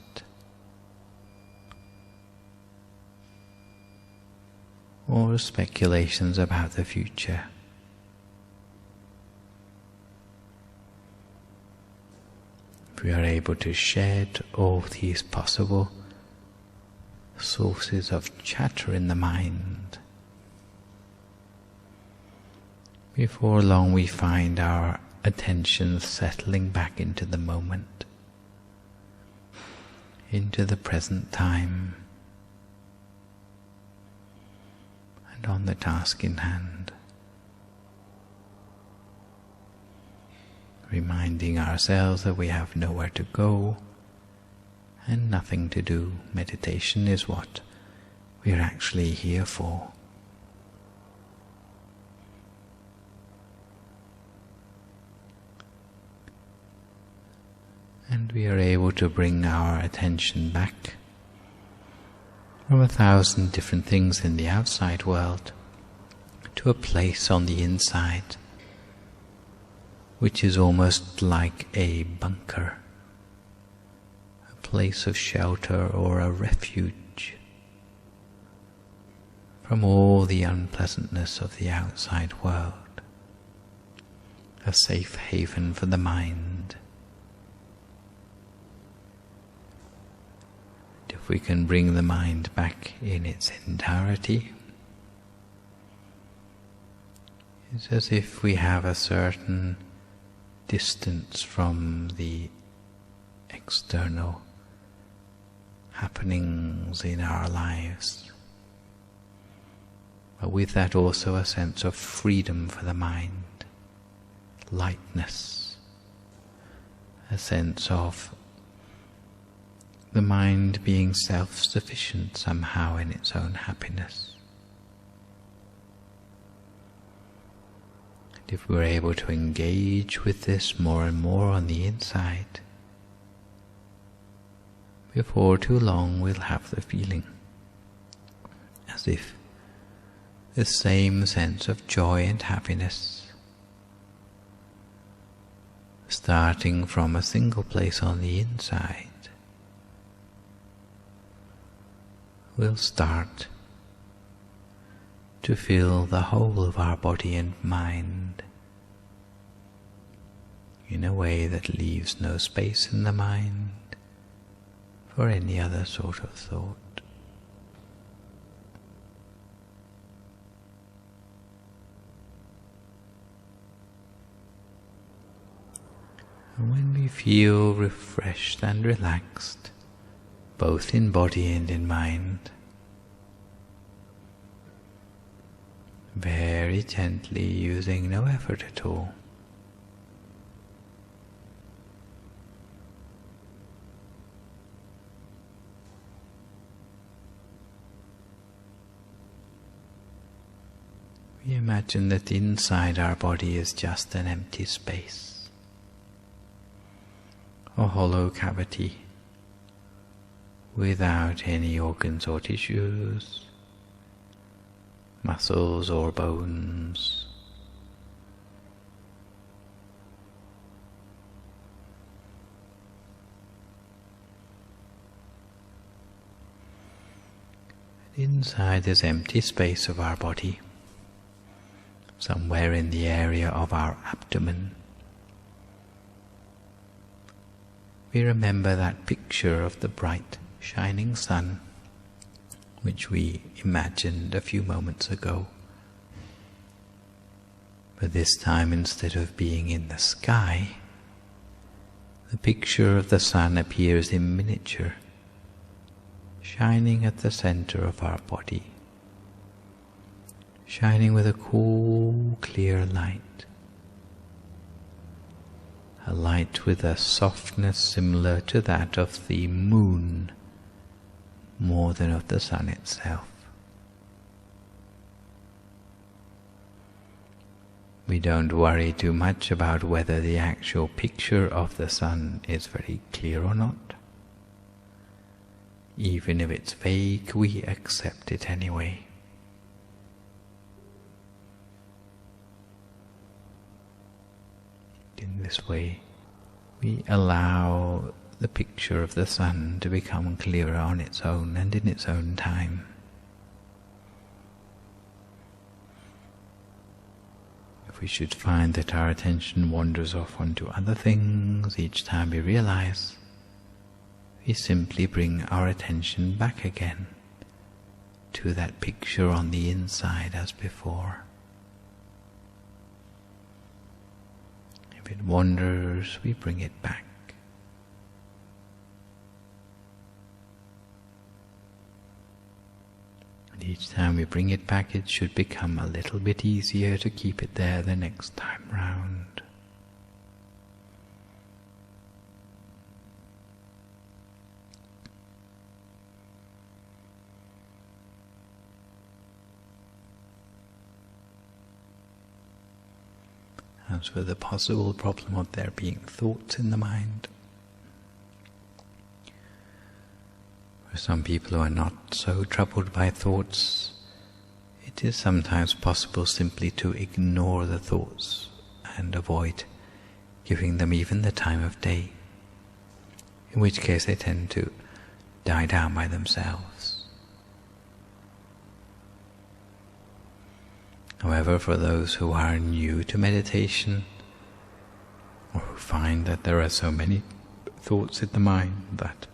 [SPEAKER 3] Or speculations about the future. If we are able to shed all these possible sources of chatter in the mind, before long we find our attention settling back into the moment, into the present time, and on the task in hand. Reminding ourselves that we have nowhere to go and nothing to do. Meditation is what we're actually here for. And we are able to bring our attention back from 1,000 different things in the outside world to a place on the inside, which is almost like a bunker, a place of shelter or a refuge from all the unpleasantness of the outside world, a safe haven for the mind. If we can bring the mind back in its entirety, it's as if we have a certain distance from the external happenings in our lives, but with that also a sense of freedom for the mind, lightness, a sense of the mind being self-sufficient somehow in its own happiness. And if we're able to engage with this more and more on the inside, before too long we'll have the feeling as if the same sense of joy and happiness, starting from a single place on the inside, will start to fill the whole of our body and mind in a way that leaves no space in the mind for any other sort of thought. And when we feel refreshed and relaxed, both in body and in mind, very gently, using no effort at all, we imagine that inside our body is just an empty space, a hollow cavity, without any organs or tissues, muscles or bones. Inside this empty space of our body, somewhere in the area of our abdomen, we remember that picture of the bright shining sun, which we imagined a few moments ago. But this time, instead of being in the sky, the picture of the sun appears in miniature, shining at the center of our body, shining with a cool, clear light, a light with a softness similar to that of the moon, more than of the sun itself. We don't worry too much about whether the actual picture of the sun is very clear or not. Even if it's vague, we accept it anyway. In this way, we allow the picture of the sun to become clearer on its own and in its own time. If we should find that our attention wanders off onto other things each time we realize, we simply bring our attention back again to that picture on the inside as before. If it wanders, we bring it back. And each time we bring it back, it should become a little bit easier to keep it there the next time round. As for the possible problem of there being thoughts in the mind, for some people who are not so troubled by thoughts, it is sometimes possible simply to ignore the thoughts and avoid giving them even the time of day, in which case they tend to die down by themselves. However, for those who are new to meditation, or who find that there are so many thoughts in the mind that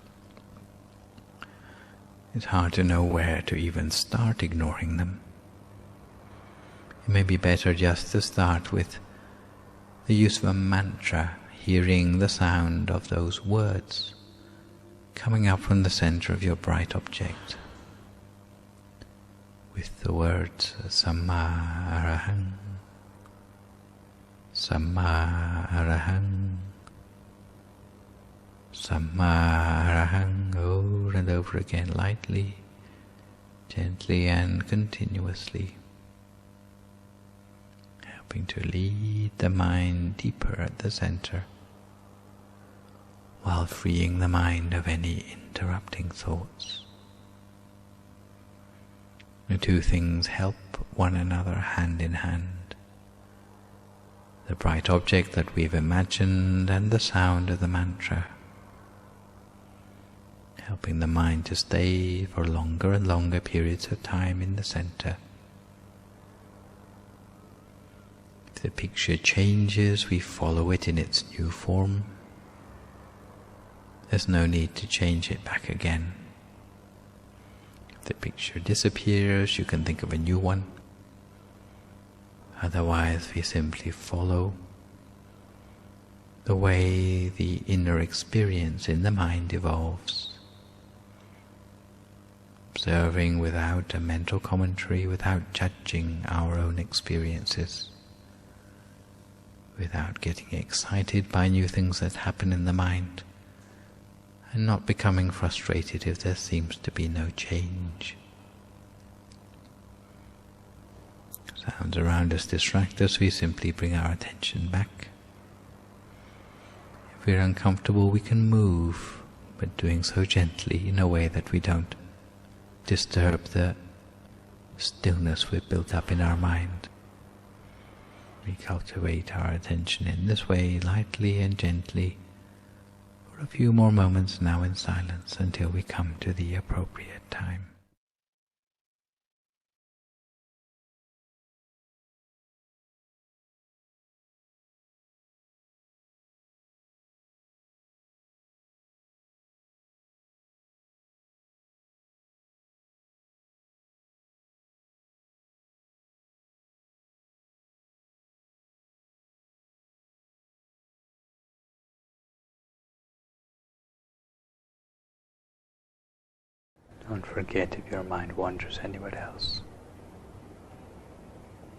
[SPEAKER 3] it's hard to know where to even start ignoring them, it may be better just to start with the use of a mantra, hearing the sound of those words coming up from the center of your bright object, with the words Samma Arahang, Samma Arahang, Samma Arahang, over and over again, lightly, gently and continuously, helping to lead the mind deeper at the center, while freeing the mind of any interrupting thoughts. The two things help one another hand in hand. The bright object that we've imagined and the sound of the mantra, helping the mind to stay for longer and longer periods of time in the center. If the picture changes, we follow it in its new form. There's no need to change it back again. If the picture disappears, you can think of a new one. Otherwise, we simply follow the way the inner experience in the mind evolves, observing without a mental commentary, without judging our own experiences, without getting excited by new things that happen in the mind, and not becoming frustrated if there seems to be no change. Sounds around us distract us, we simply bring our attention back. If we're uncomfortable, we can move, but doing so gently in a way that we don't disturb the stillness we've built up in our mind. We cultivate our attention in this way, lightly and gently, for a few more moments now in silence until we come to the appropriate time. Don't forget if your mind wanders anywhere else.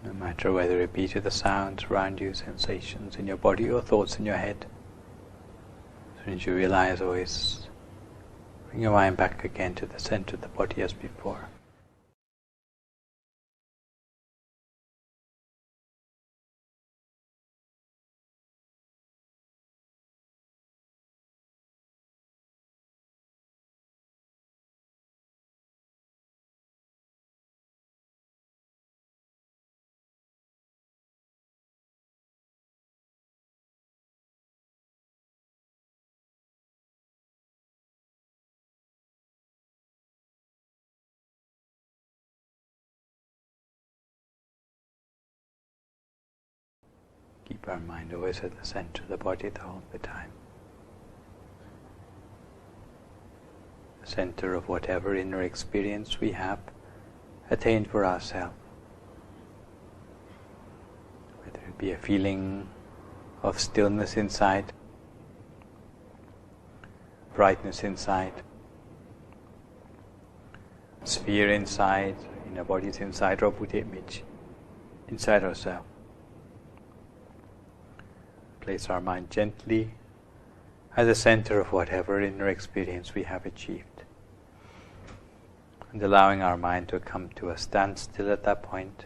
[SPEAKER 3] No matter whether it be to the sounds around you, sensations in your body, or thoughts in your head. As soon as you realize, always bring your mind back again to the center of the body as before. Keep our mind always at the center of the body the whole the time. The center of whatever inner experience we have attained for ourselves. Whether it be a feeling of stillness inside, brightness inside, sphere inside, inner bodies inside, or Buddha image inside ourselves. Place our mind gently at the center of whatever inner experience we have achieved, and allowing our mind to come to a standstill at that point.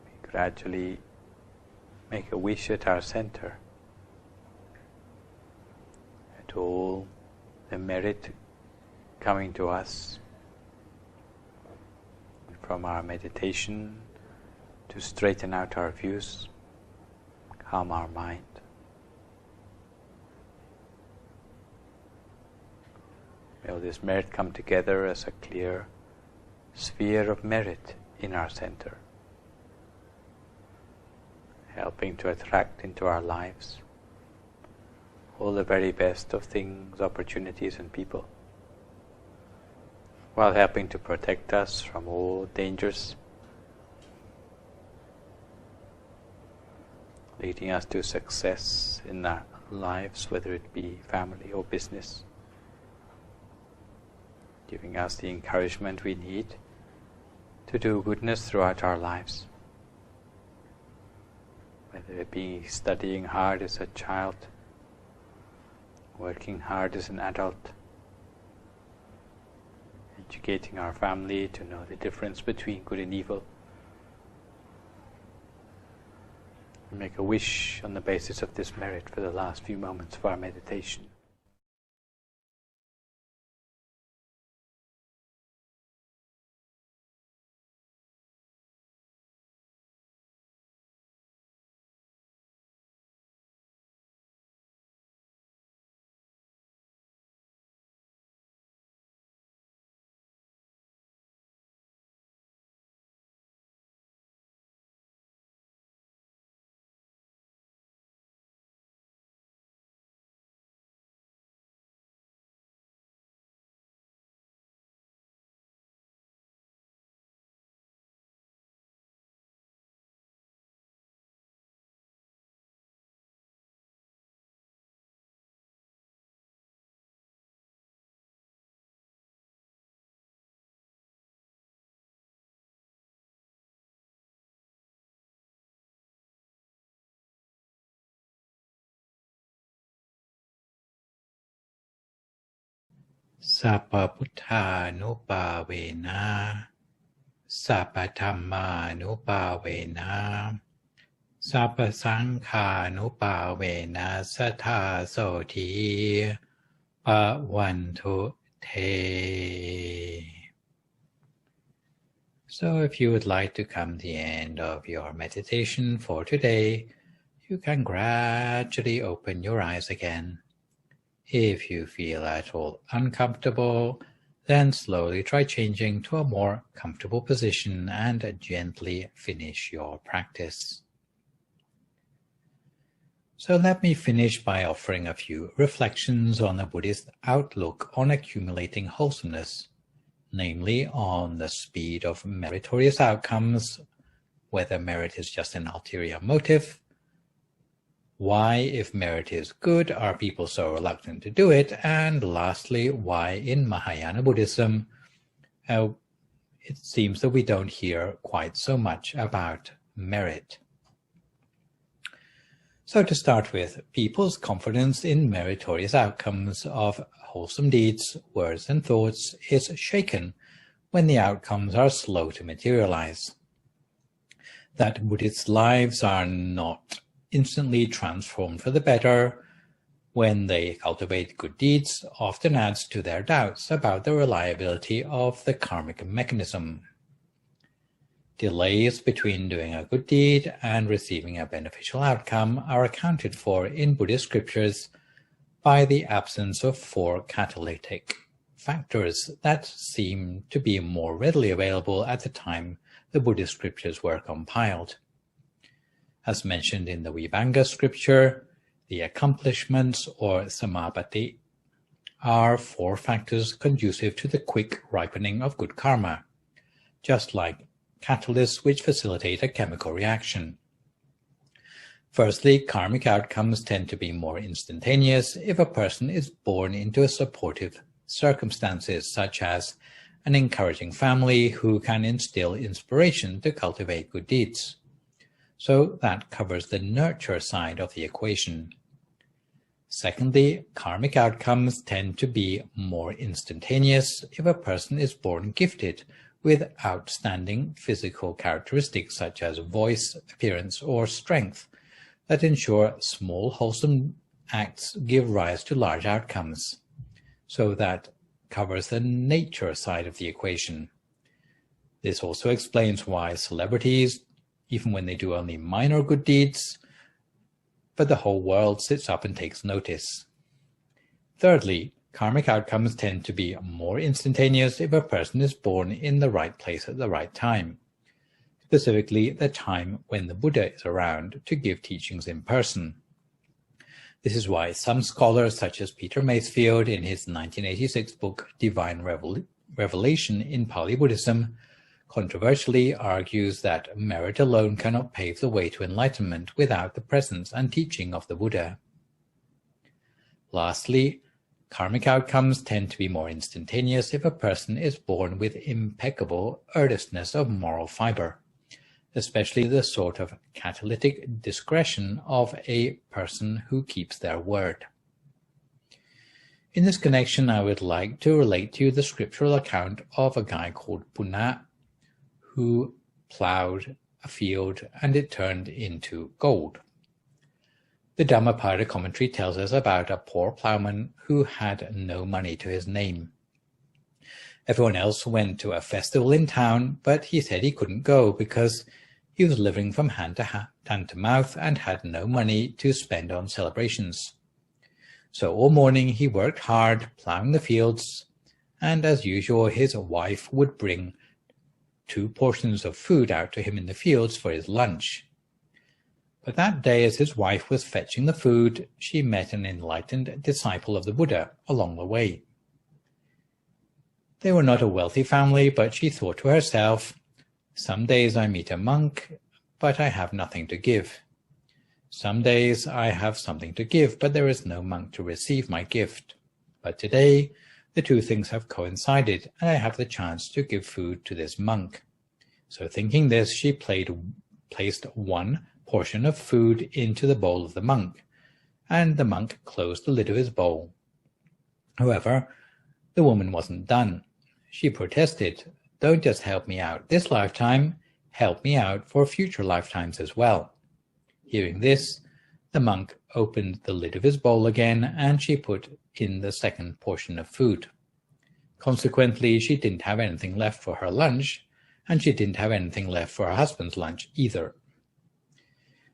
[SPEAKER 3] We gradually make a wish at our center, at all the merit coming to us from our meditation to straighten out our views, calm our mind. May all this merit come together as a clear sphere of merit in our center, helping to attract into our lives all the very best of things, opportunities and people, while helping to protect us from all dangers, leading us to success in our lives, whether it be family or business, giving us the encouragement we need to do goodness throughout our lives, whether it be studying hard as a child, working hard as an adult, educating our family to know the difference between good and evil. We make a wish on the basis of this merit for the last few moments of our meditation. Sappa Buddha Nupavena, Sappa Dhamma Nupavena, Sappa Sankha Nupavena Sattha Soti Bhavantu Te. So if you would like to come to the end of your meditation for today, you can gradually open your eyes again. If you feel at all uncomfortable, then slowly try changing to a more comfortable position and gently finish your practice. So let me finish by offering a few reflections on the Buddhist outlook on accumulating wholesomeness, namely on the speed of meritorious outcomes, whether merit is just an ulterior motive, why, if merit is good, are people so reluctant to do it? And lastly, why in Mahayana Buddhism it seems that we don't hear quite so much about merit. So to start with, people's confidence in meritorious outcomes of wholesome deeds, words and thoughts is shaken when the outcomes are slow to materialize. That Buddhist lives are not instantly transformed for the better when they cultivate good deeds often adds to their doubts about the reliability of the karmic mechanism. Delays between doing a good deed and receiving a beneficial outcome are accounted for in Buddhist scriptures by the absence of 4 catalytic factors that seem to be more readily available at the time the Buddhist scriptures were compiled. As mentioned in the Vibhanga scripture, the accomplishments or samapatti are 4 factors conducive to the quick ripening of good karma, just like catalysts which facilitate a chemical reaction. Firstly, karmic outcomes tend to be more instantaneous if a person is born into a supportive circumstances, such as an encouraging family who can instill inspiration to cultivate good deeds. So that covers the nurture side of the equation. Secondly, karmic outcomes tend to be more instantaneous if a person is born gifted with outstanding physical characteristics such as voice, appearance, or strength that ensure small wholesome acts give rise to large outcomes. So that covers the nature side of the equation. This also explains why celebrities, even when they do only minor good deeds, but the whole world sits up and takes notice. Thirdly, karmic outcomes tend to be more instantaneous if a person is born in the right place at the right time, specifically the time when the Buddha is around to give teachings in person. This is why some scholars, such as Peter Macefield in his 1986 book Divine Revelation in Pali Buddhism, controversially argues that merit alone cannot pave the way to enlightenment without the presence and teaching of the Buddha. Lastly, karmic outcomes tend to be more instantaneous if a person is born with impeccable earnestness of moral fiber, especially the sort of catalytic discretion of a person who keeps their word. In this connection, I would like to relate to you the scriptural account of a guy called Punna, who plowed a field and it turned into gold. The Dhammapada commentary tells us about a poor plowman who had no money to his name. Everyone else went to a festival in town, but he said he couldn't go because he was living from hand to mouth and had no money to spend on celebrations. So all morning he worked hard, plowing the fields, and as usual his wife would bring 2 portions of food out to him in the fields for his lunch. But that day, as his wife was fetching the food, she met an enlightened disciple of the Buddha along the way. They were not a wealthy family, but she thought to herself, "Some days I meet a monk, but I have nothing to give. Some days I have something to give, but there is no monk to receive my gift. But today, the 2 things have coincided, and I have the chance to give food to this monk." So thinking this, she placed 1 portion of food into the bowl of the monk, and the monk closed the lid of his bowl. However, the woman wasn't done. She protested, "Don't just help me out this lifetime, help me out for future lifetimes as well." Hearing this, the monk opened the lid of his bowl again, and she put in the 2nd portion of food. Consequently, she didn't have anything left for her lunch, and she didn't have anything left for her husband's lunch either.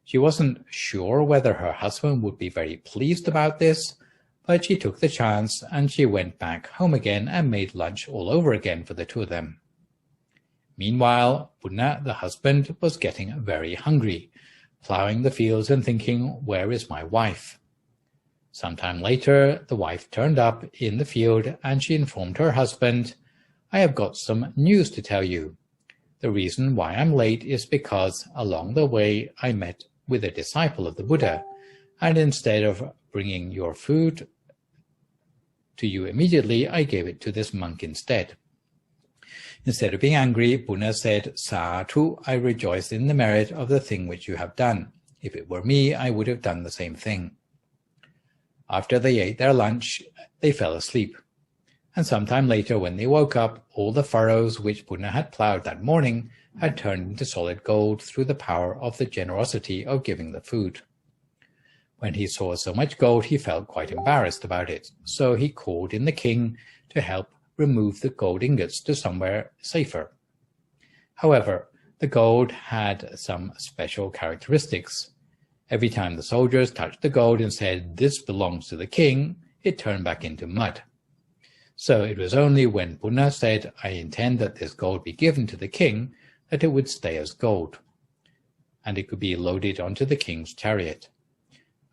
[SPEAKER 3] She wasn't sure whether her husband would be very pleased about this, but she took the chance and she went back home again and made lunch all over again for the 2 of them. Meanwhile, Punna, the husband, was getting very hungry, plowing the fields and thinking, "Where is my wife?" Sometime later, the wife turned up in the field and she informed her husband, "I have got some news to tell you. The reason why I'm late is because along the way I met with a disciple of the Buddha, and instead of bringing your food to you immediately, I gave it to this monk instead." Instead of being angry, Punna said, "Sadhu, I rejoice in the merit of the thing which you have done. If it were me, I would have done the same thing." After they ate their lunch, they fell asleep, and sometime later when they woke up, all the furrows which Punna had plowed that morning had turned into solid gold through the power of the generosity of giving the food. When he saw so much gold, he felt quite embarrassed about it, so he called in the king to help remove the gold ingots to somewhere safer. However, the gold had some special characteristics. Every time the soldiers touched the gold and said, "This belongs to the king," it turned back into mud. So it was only when Punna said, "I intend that this gold be given to the king," that it would stay as gold, and it could be loaded onto the king's chariot.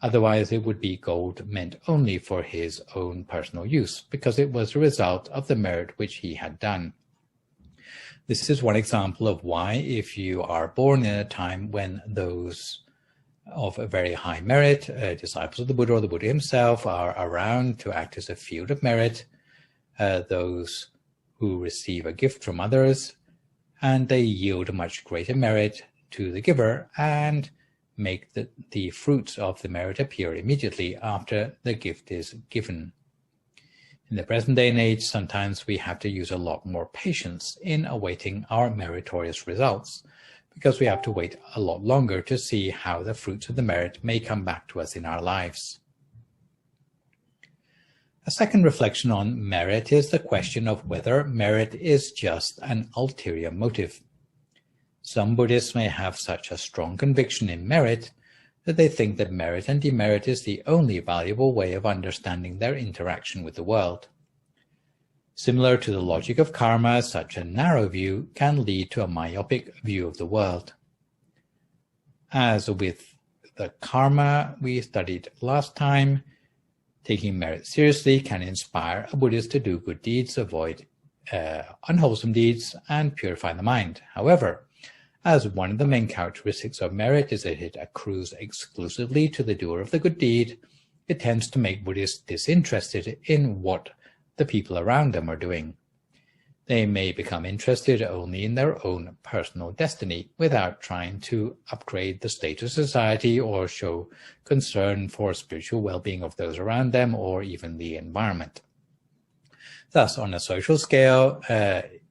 [SPEAKER 3] Otherwise, it would be gold meant only for his own personal use, because it was the result of the merit which he had done. This is one example of why, if you are born in a time when those of a very high merit, disciples of the Buddha or the Buddha himself are around to act as a field of merit, those who receive a gift from others, and they yield a much greater merit to the giver and make the fruits of the merit appear immediately after the gift is given. In the present day and age, sometimes we have to use a lot more patience in awaiting our meritorious results, because we have to wait a lot longer to see how the fruits of the merit may come back to us in our lives. A second reflection on merit is the question of whether merit is just an ulterior motive. Some Buddhists may have such a strong conviction in merit that they think that merit and demerit is the only valuable way of understanding their interaction with the world. Similar to the logic of karma, such a narrow view can lead to a myopic view of the world. As with the karma we studied last time, taking merit seriously can inspire a Buddhist to do good deeds, avoid unwholesome deeds, and purify the mind. However, as one of the main characteristics of merit is that it accrues exclusively to the doer of the good deed, it tends to make Buddhists disinterested in what the people around them are doing. They may become interested only in their own personal destiny without trying to upgrade the state of society or show concern for spiritual well-being of those around them or even the environment. Thus, on a social scale,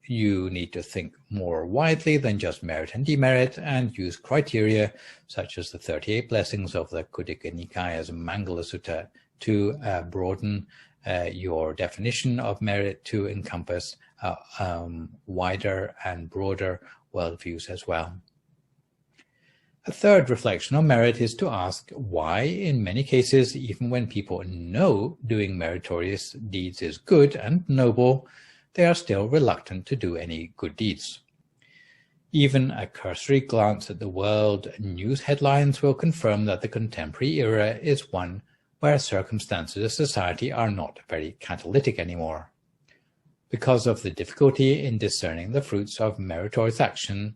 [SPEAKER 3] you need to think more widely than just merit and demerit and use criteria such as the 38 blessings of the Khuddaka Nikaya's Mangala Sutta to broaden your definition of merit to encompass wider and broader worldviews as well. A third reflection on merit is to ask why, in many cases, even when people know doing meritorious deeds is good and noble, they are still reluctant to do any good deeds. Even a cursory glance at the world news headlines will confirm that the contemporary era is one where circumstances of society are not very catalytic anymore. Because of the difficulty in discerning the fruits of meritorious action,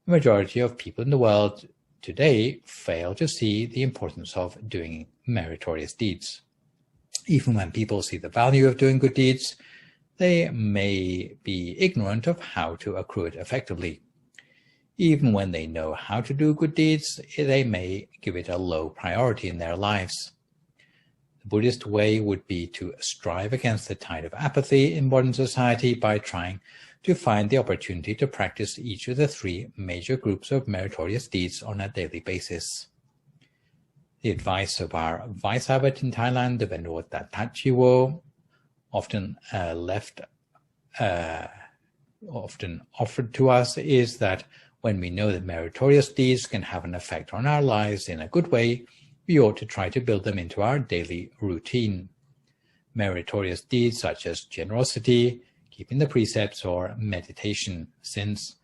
[SPEAKER 3] the majority of people in the world today fail to see the importance of doing meritorious deeds. Even when people see the value of doing good deeds, they may be ignorant of how to accrue it effectively. Even when they know how to do good deeds, they may give it a low priority in their lives. The Buddhist way would be to strive against the tide of apathy in modern society by trying to find the opportunity to practice each of the three major groups of meritorious deeds on a daily basis. The advice of our Vice Abbot in Thailand, the Ven.Dr.Nicholas, often offered to us, is that when we know that meritorious deeds can have an effect on our lives in a good way, we ought to try to build them into our daily routine. Meritorious deeds such as generosity, keeping the precepts, or meditation, since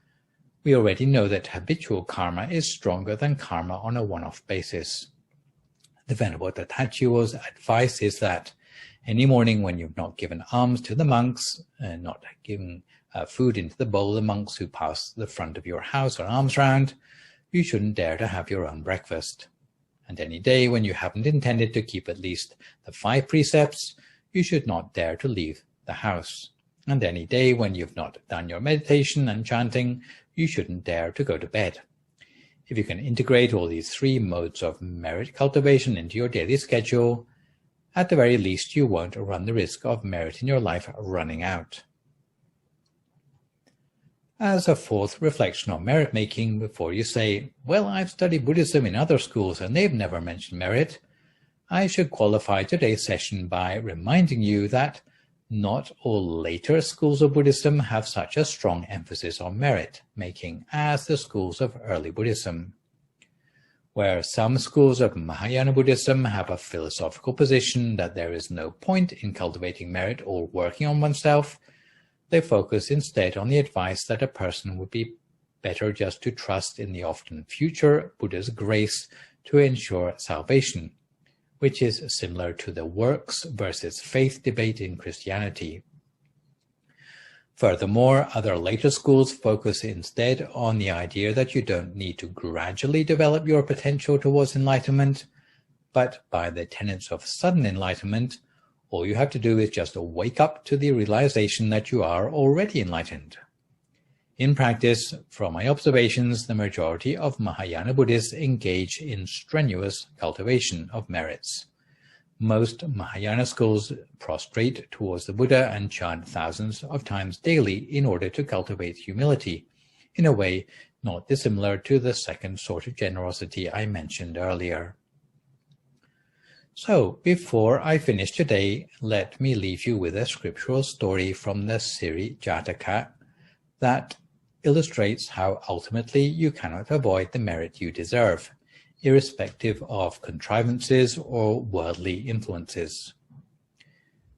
[SPEAKER 3] we already know that habitual karma is stronger than karma on a one-off basis. The Venerable Tatachuo's advice is that any morning when you've not given alms to the monks, and not giving food into the bowl of the monks who pass the front of your house on alms round, you shouldn't dare to have your own breakfast. And any day when you haven't intended to keep at least the 5 precepts, you should not dare to leave the house. And any day when you've not done your meditation and chanting, you shouldn't dare to go to bed. If you can integrate all these 3 modes of merit cultivation into your daily schedule, at the very least you won't run the risk of merit in your life running out. As a fourth reflection on merit making, before you say, well, I've studied Buddhism in other schools and they've never mentioned merit, I should qualify today's session by reminding you that not all later schools of Buddhism have such a strong emphasis on merit making as the schools of early Buddhism. Where some schools of Mahayana Buddhism have a philosophical position that there is no point in cultivating merit or working on oneself, they focus instead on the advice that a person would be better just to trust in the often future Buddha's grace to ensure salvation, which is similar to the works versus faith debate in Christianity. Furthermore, other later schools focus instead on the idea that you don't need to gradually develop your potential towards enlightenment, but by the tenets of sudden enlightenment, all you have to do is just wake up to the realization that you are already enlightened. In practice, from my observations, the majority of Mahayana Buddhists engage in strenuous cultivation of merits. Most Mahayana schools prostrate towards the Buddha and chant thousands of times daily in order to cultivate humility, in a way not dissimilar to the second sort of generosity I mentioned earlier. So, before I finish today, let me leave you with a scriptural story from the Siri Jataka that illustrates how ultimately you cannot avoid the merit you deserve, irrespective of contrivances or worldly influences.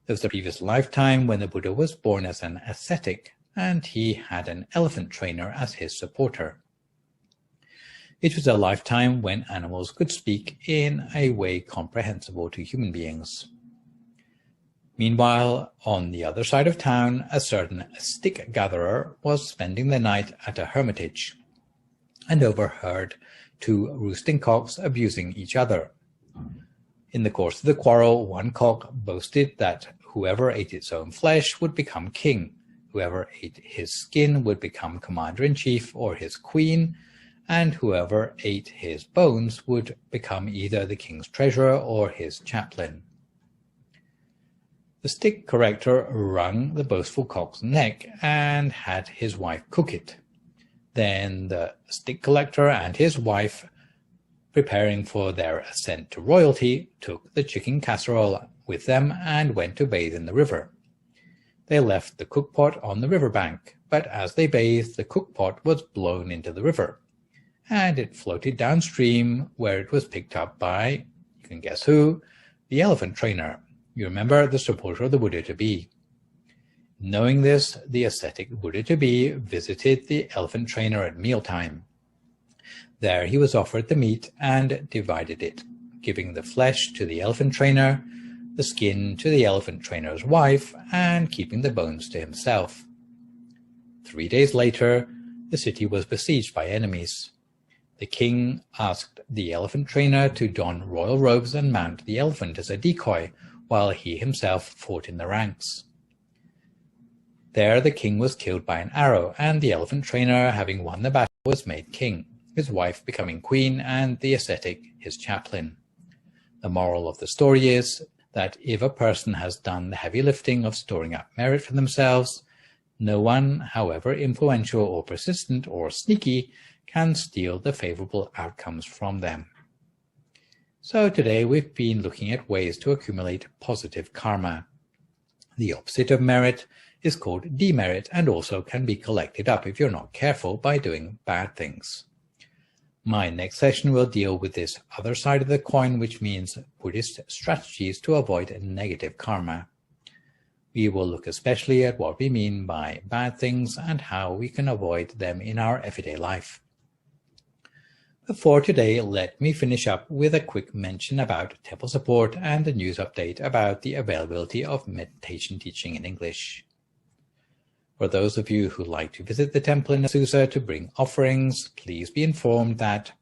[SPEAKER 3] There was a previous lifetime when the Buddha was born as an ascetic, and he had an elephant trainer as his supporter. It was a lifetime when animals could speak in a way comprehensible to human beings. Meanwhile, on the other side of town, a certain stick gatherer was spending the night at a hermitage and overheard two roosting cocks abusing each other. In the course of the quarrel, one cock boasted that whoever ate its own flesh would become king, whoever ate his skin would become commander-in-chief or his queen, and whoever ate his bones would become either the king's treasurer or his chaplain. The stick corrector wrung the boastful cock's neck and had his wife cook it. Then the stick collector and his wife, preparing for their ascent to royalty, took the chicken casserole with them and went to bathe in the river. They left the cookpot on the riverbank, but as they bathed, the cookpot was blown into the river, and it floated downstream where it was picked up by, you can guess who, the elephant trainer. You remember, the supporter of the Buddha-to-be. Knowing this, the ascetic Buddha-to-be visited the elephant trainer at mealtime. There he was offered the meat and divided it, giving the flesh to the elephant trainer, the skin to the elephant trainer's wife, and keeping the bones to himself. 3 days later, the city was besieged by enemies. The king asked the elephant trainer to don royal robes and mount the elephant as a decoy, while he himself fought in the ranks. There the king was killed by an arrow, and the elephant trainer, having won the battle, was made king, his wife becoming queen, and the ascetic his chaplain. The moral of the story is that if a person has done the heavy lifting of storing up merit for themselves, no one, however influential or persistent or sneaky, can steal the favorable outcomes from them. So today we've been looking at ways to accumulate positive karma. The opposite of merit is called demerit and also can be collected up if you're not careful by doing bad things. My next session will deal with this other side of the coin, which means Buddhist strategies to avoid negative karma. We will look especially at what we mean by bad things and how we can avoid them in our everyday life. For today, let me finish up with a quick mention about temple support and a news update about the availability of meditation teaching in English. For those of you who like to visit the temple in Azusa to bring offerings, please be informed that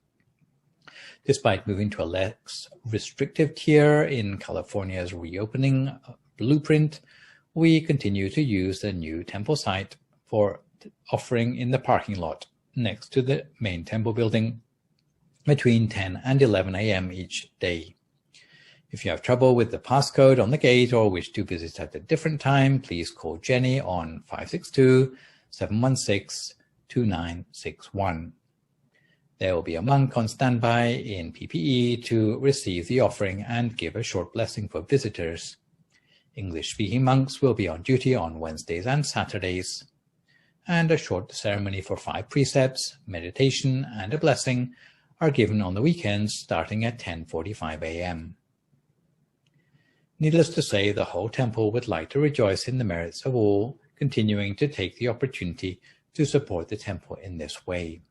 [SPEAKER 3] despite moving to a less restrictive tier in California's reopening blueprint, we continue to use the new temple site for offering in the parking lot next to the main temple building between 10 and 11 a.m. each day. If you have trouble with the passcode on the gate or wish to visit at a different time, please call Jenny on 562-716-2961. There will be a monk on standby in PPE to receive the offering and give a short blessing for visitors. English-speaking monks will be on duty on Wednesdays and Saturdays, and a short ceremony for 5 precepts, meditation, and a blessing are given on the weekends starting at 10:45 a.m. Needless to say, the whole temple would like to rejoice in the merits of all continuing to take the opportunity to support the temple in this way.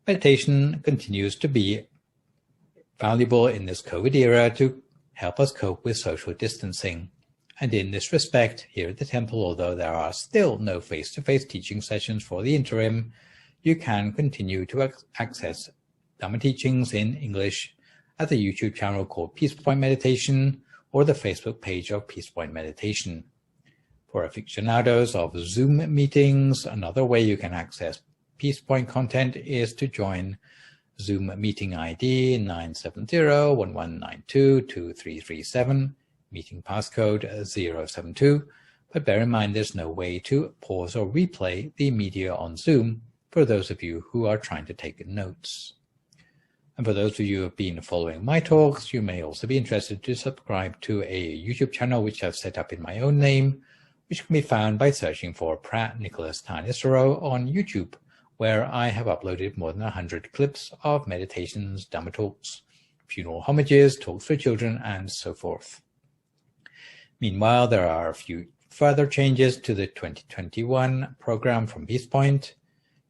[SPEAKER 3] Meditation continues to be valuable in this COVID era to help us cope with social distancing, And in this respect, here at the temple, although there are still no face-to-face teaching sessions for the interim, you can continue to access Dhamma teachings in English at the YouTube channel called Peace Point Meditation or the Facebook page of Peace Point Meditation. For aficionados of Zoom meetings, another way you can access Peace Point content is to join Zoom meeting ID 970-1192-2337, meeting passcode 072, but bear in mind there's no way to pause or replay the media on Zoom for those of you who are trying to take notes. And for those of you who have been following my talks, you may also be interested to subscribe to a YouTube channel which I've set up in my own name, which can be found by searching for Phra Nicholas Thanissaro on YouTube, where I have uploaded more than 100 clips of meditations, Dhamma talks, funeral homages, talks for children, and so forth. Meanwhile, there are a few further changes to the 2021 program from Peace Point.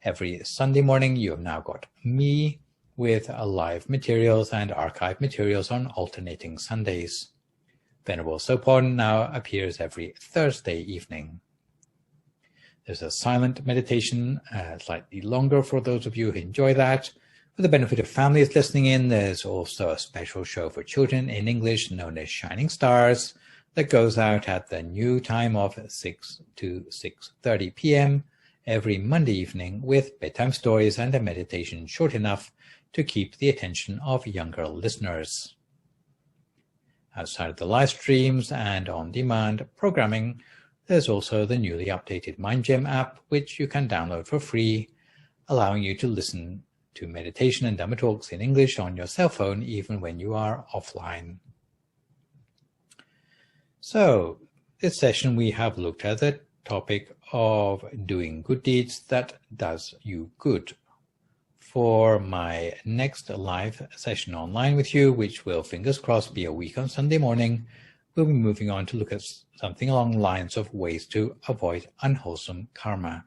[SPEAKER 3] Every Sunday morning, you have now got me with live materials and archive materials on alternating Sundays. Venerable Sopon now appears every Thursday evening. There's a silent meditation, slightly longer for those of you who enjoy that. For the benefit of families listening in, there's also a special show for children in English known as Shining Stars that goes out at the new time of 6 to 6:30 p.m. every Monday evening with bedtime stories and a meditation short enough to keep the attention of younger listeners. Outside of the live streams and on-demand programming, there's also the newly updated MindGem app, which you can download for free, allowing you to listen to meditation and Dhamma talks in English on your cell phone even when you are offline. So, this session we have looked at the topic of doing good deeds that does you good. For my next live session online with you, which will, fingers crossed, be a week on Sunday morning, we'll be moving on to look at something along the lines of ways to avoid unwholesome karma.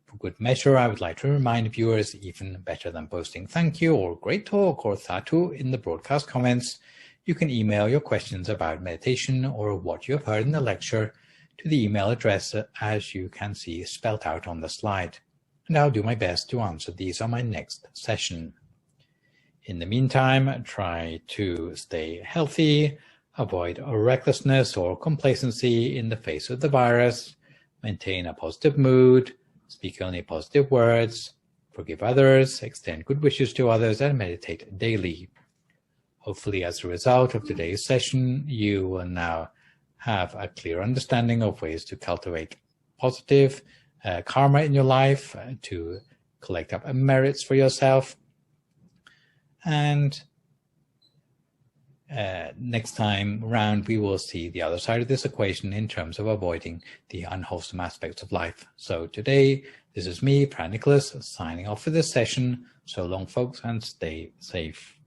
[SPEAKER 3] For good measure, I would like to remind viewers, even better than posting thank you or great talk or thatu in the broadcast comments, you can email your questions about meditation or what you have heard in the lecture to the email address as you can see spelled out on the slide. And I'll do my best to answer these on my next session. In the meantime, try to stay healthy, avoid recklessness or complacency in the face of the virus, maintain a positive mood, speak only positive words, forgive others, extend good wishes to others, and meditate daily. Hopefully, as a result of today's session, you will now have a clear understanding of ways to cultivate positive karma in your life, to collect up merits for yourself. And next time round, we will see the other side of this equation in terms of avoiding the unwholesome aspects of life. So today, this is me, Phra Nicholas, signing off for this session. So long, folks, and stay safe.